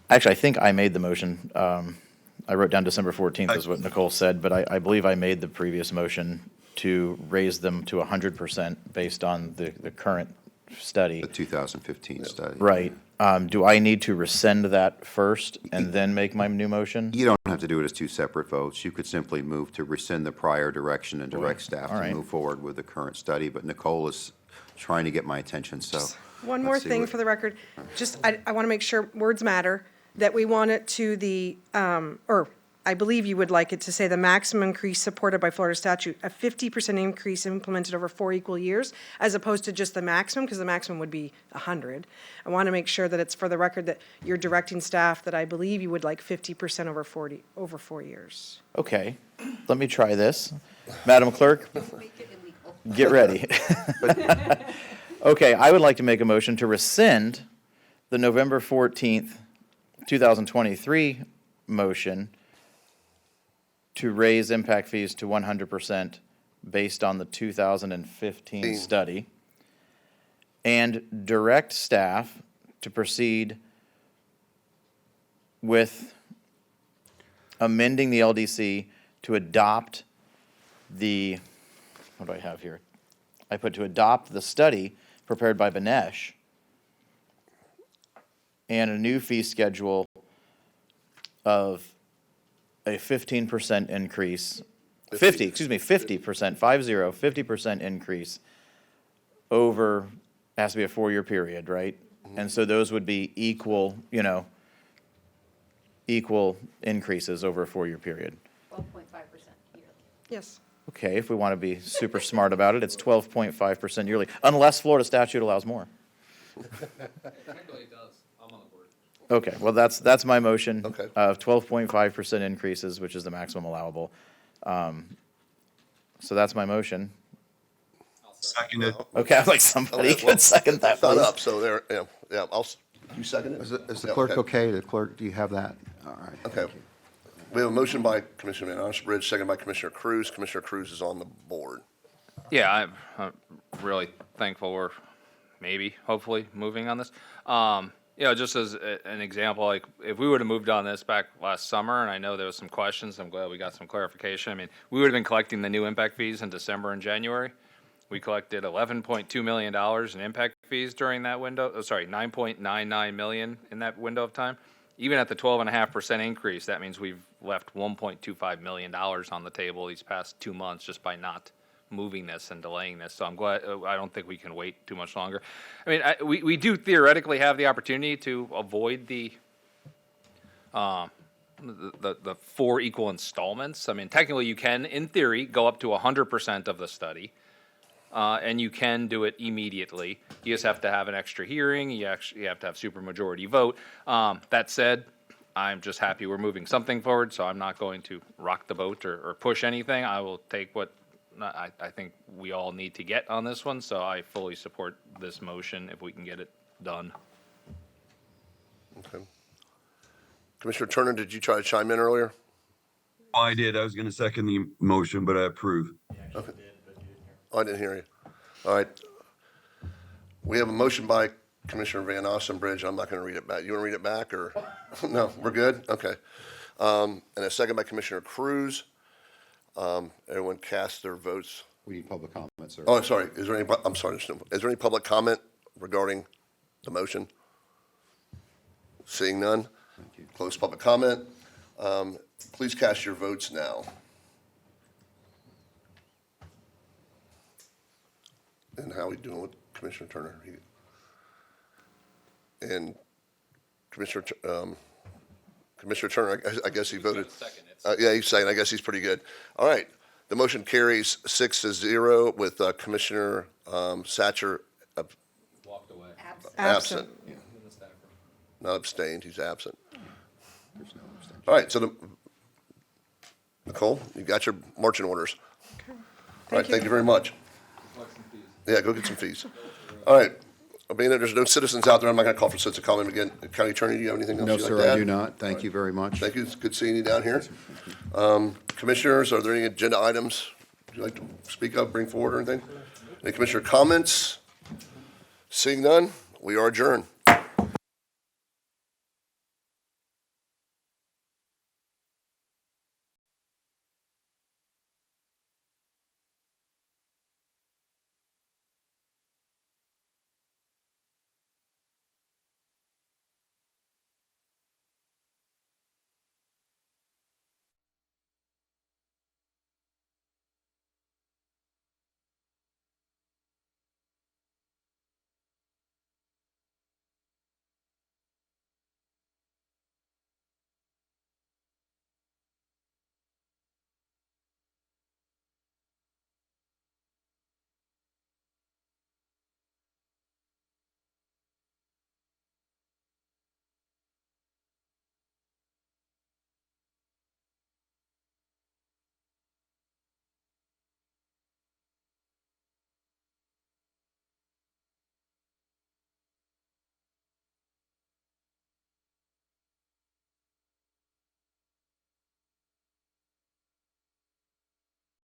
actually, I think I made the motion. I wrote down December 14th is what Nicole said, but I believe I made the previous motion to raise them to 100% based on the current study. The 2015 study. Right. Do I need to rescind that first and then make my new motion? You don't have to do it as 2 separate votes. You could simply move to rescind the prior direction and direct staff All to right. move forward with the current study, but Nicole is trying to get my attention, so. One more thing for the record, just, I want to make sure words matter, that we want it to the, or I believe you would like it to say the maximum increase supported by Florida statute, a 50% increase implemented over 4 equal years, as opposed to just the maximum, because the maximum would be 100. I want to make sure that it's for the record that you're directing staff that I believe you would like 50% over 4 years. Okay, let me try this. Madam Clerk, get ready. Okay, I would like to make a motion to rescind the November 14th, 2023 motion to raise impact fees to 100% based on the 2015 study, and direct staff to proceed with amending the LDC to adopt the, what do I have here? I put to adopt the study prepared by Banesh and a new fee schedule of a 15% increase, 50% increase over, has to be a 4-year period, right? And so those would be equal, equal increases over a 4-year period. 12.5% yearly. Yes. Okay, if we want to be super smart about it, it's 12.5% yearly, unless Florida statute allows more. Technically it does. I'm on the board. Okay, well, that's my motion. Okay. Of 12.5% increases, which is the maximum allowable. So that's my motion. Second it. Okay, I'd like somebody Okay, well, could second that, it's not please. up, so there, yeah, you second it? Is the Yeah, clerk okay? The clerk, do you have that? All right. Okay. We have a motion by Commissioner Van Ostenbridge, second by Commissioner Cruz. Commissioner Cruz is on the board. Yeah, I'm really thankful we're hopefully moving on this. Just as an example, like if we would have moved on this back last summer, and I know there was some questions, I'm glad we got some clarification. I mean, we would have been collecting the new impact fees in December and January. We collected $11.2 million in impact fees during that window. $9.99 million in that window of time. Even at the 12.5% increase, that means we've left $1.25 million on the table these past 2 months just by not moving this and delaying this. So I'm glad, I don't think we can wait too much longer. I mean, we do theoretically have the opportunity to avoid the 4 equal installments. I mean, technically you can, in theory, go up to 100% of the study. And you can do it immediately. You just have to have an extra hearing. You have to have supermajority vote. That said, I'm just happy we're moving something forward, so I'm not going to rock the boat or push anything. I will take what I think we all need to get on this one, so I fully support this motion if we can get it done. Okay. Commissioner Turner, did you try to chime in earlier? Oh, I did. I was going to second the motion, but I approve. Okay. Oh, I didn't hear you. All right. We have a motion by Commissioner Van Ostenbridge. I'm not going to read it back. You want to read it back or? No, we're good? Okay. And a second by Commissioner Cruz. Everyone cast their votes. We need public comment, sir. Oh, sorry. Is there any, I'm sorry. Is there any public comment regarding the motion? Seeing none. Close public comment. Please cast your votes now. And how are we doing with Commissioner Turner? And Commissioner Turner, I guess he voted. Yeah, he's saying, I guess he's pretty good. All right. The motion carries 6-0 with Commissioner Satcher Walked away. absent. Not abstained, he's absent. All right, so Nicole, you got your marching orders. All right, thank you very much. Yeah, go get some fees. All right. Being that there's no citizens out there, I'm not going to call for citizen comment again. County Attorney, do you have anything else No, you'd like to sir, I add? do not. Thank you very much. Thank you. It's good seeing you down here. Commissioners, are there any agenda items you'd like to speak of, bring forward or anything? Any commissioner comments? Seeing none, we are adjourned.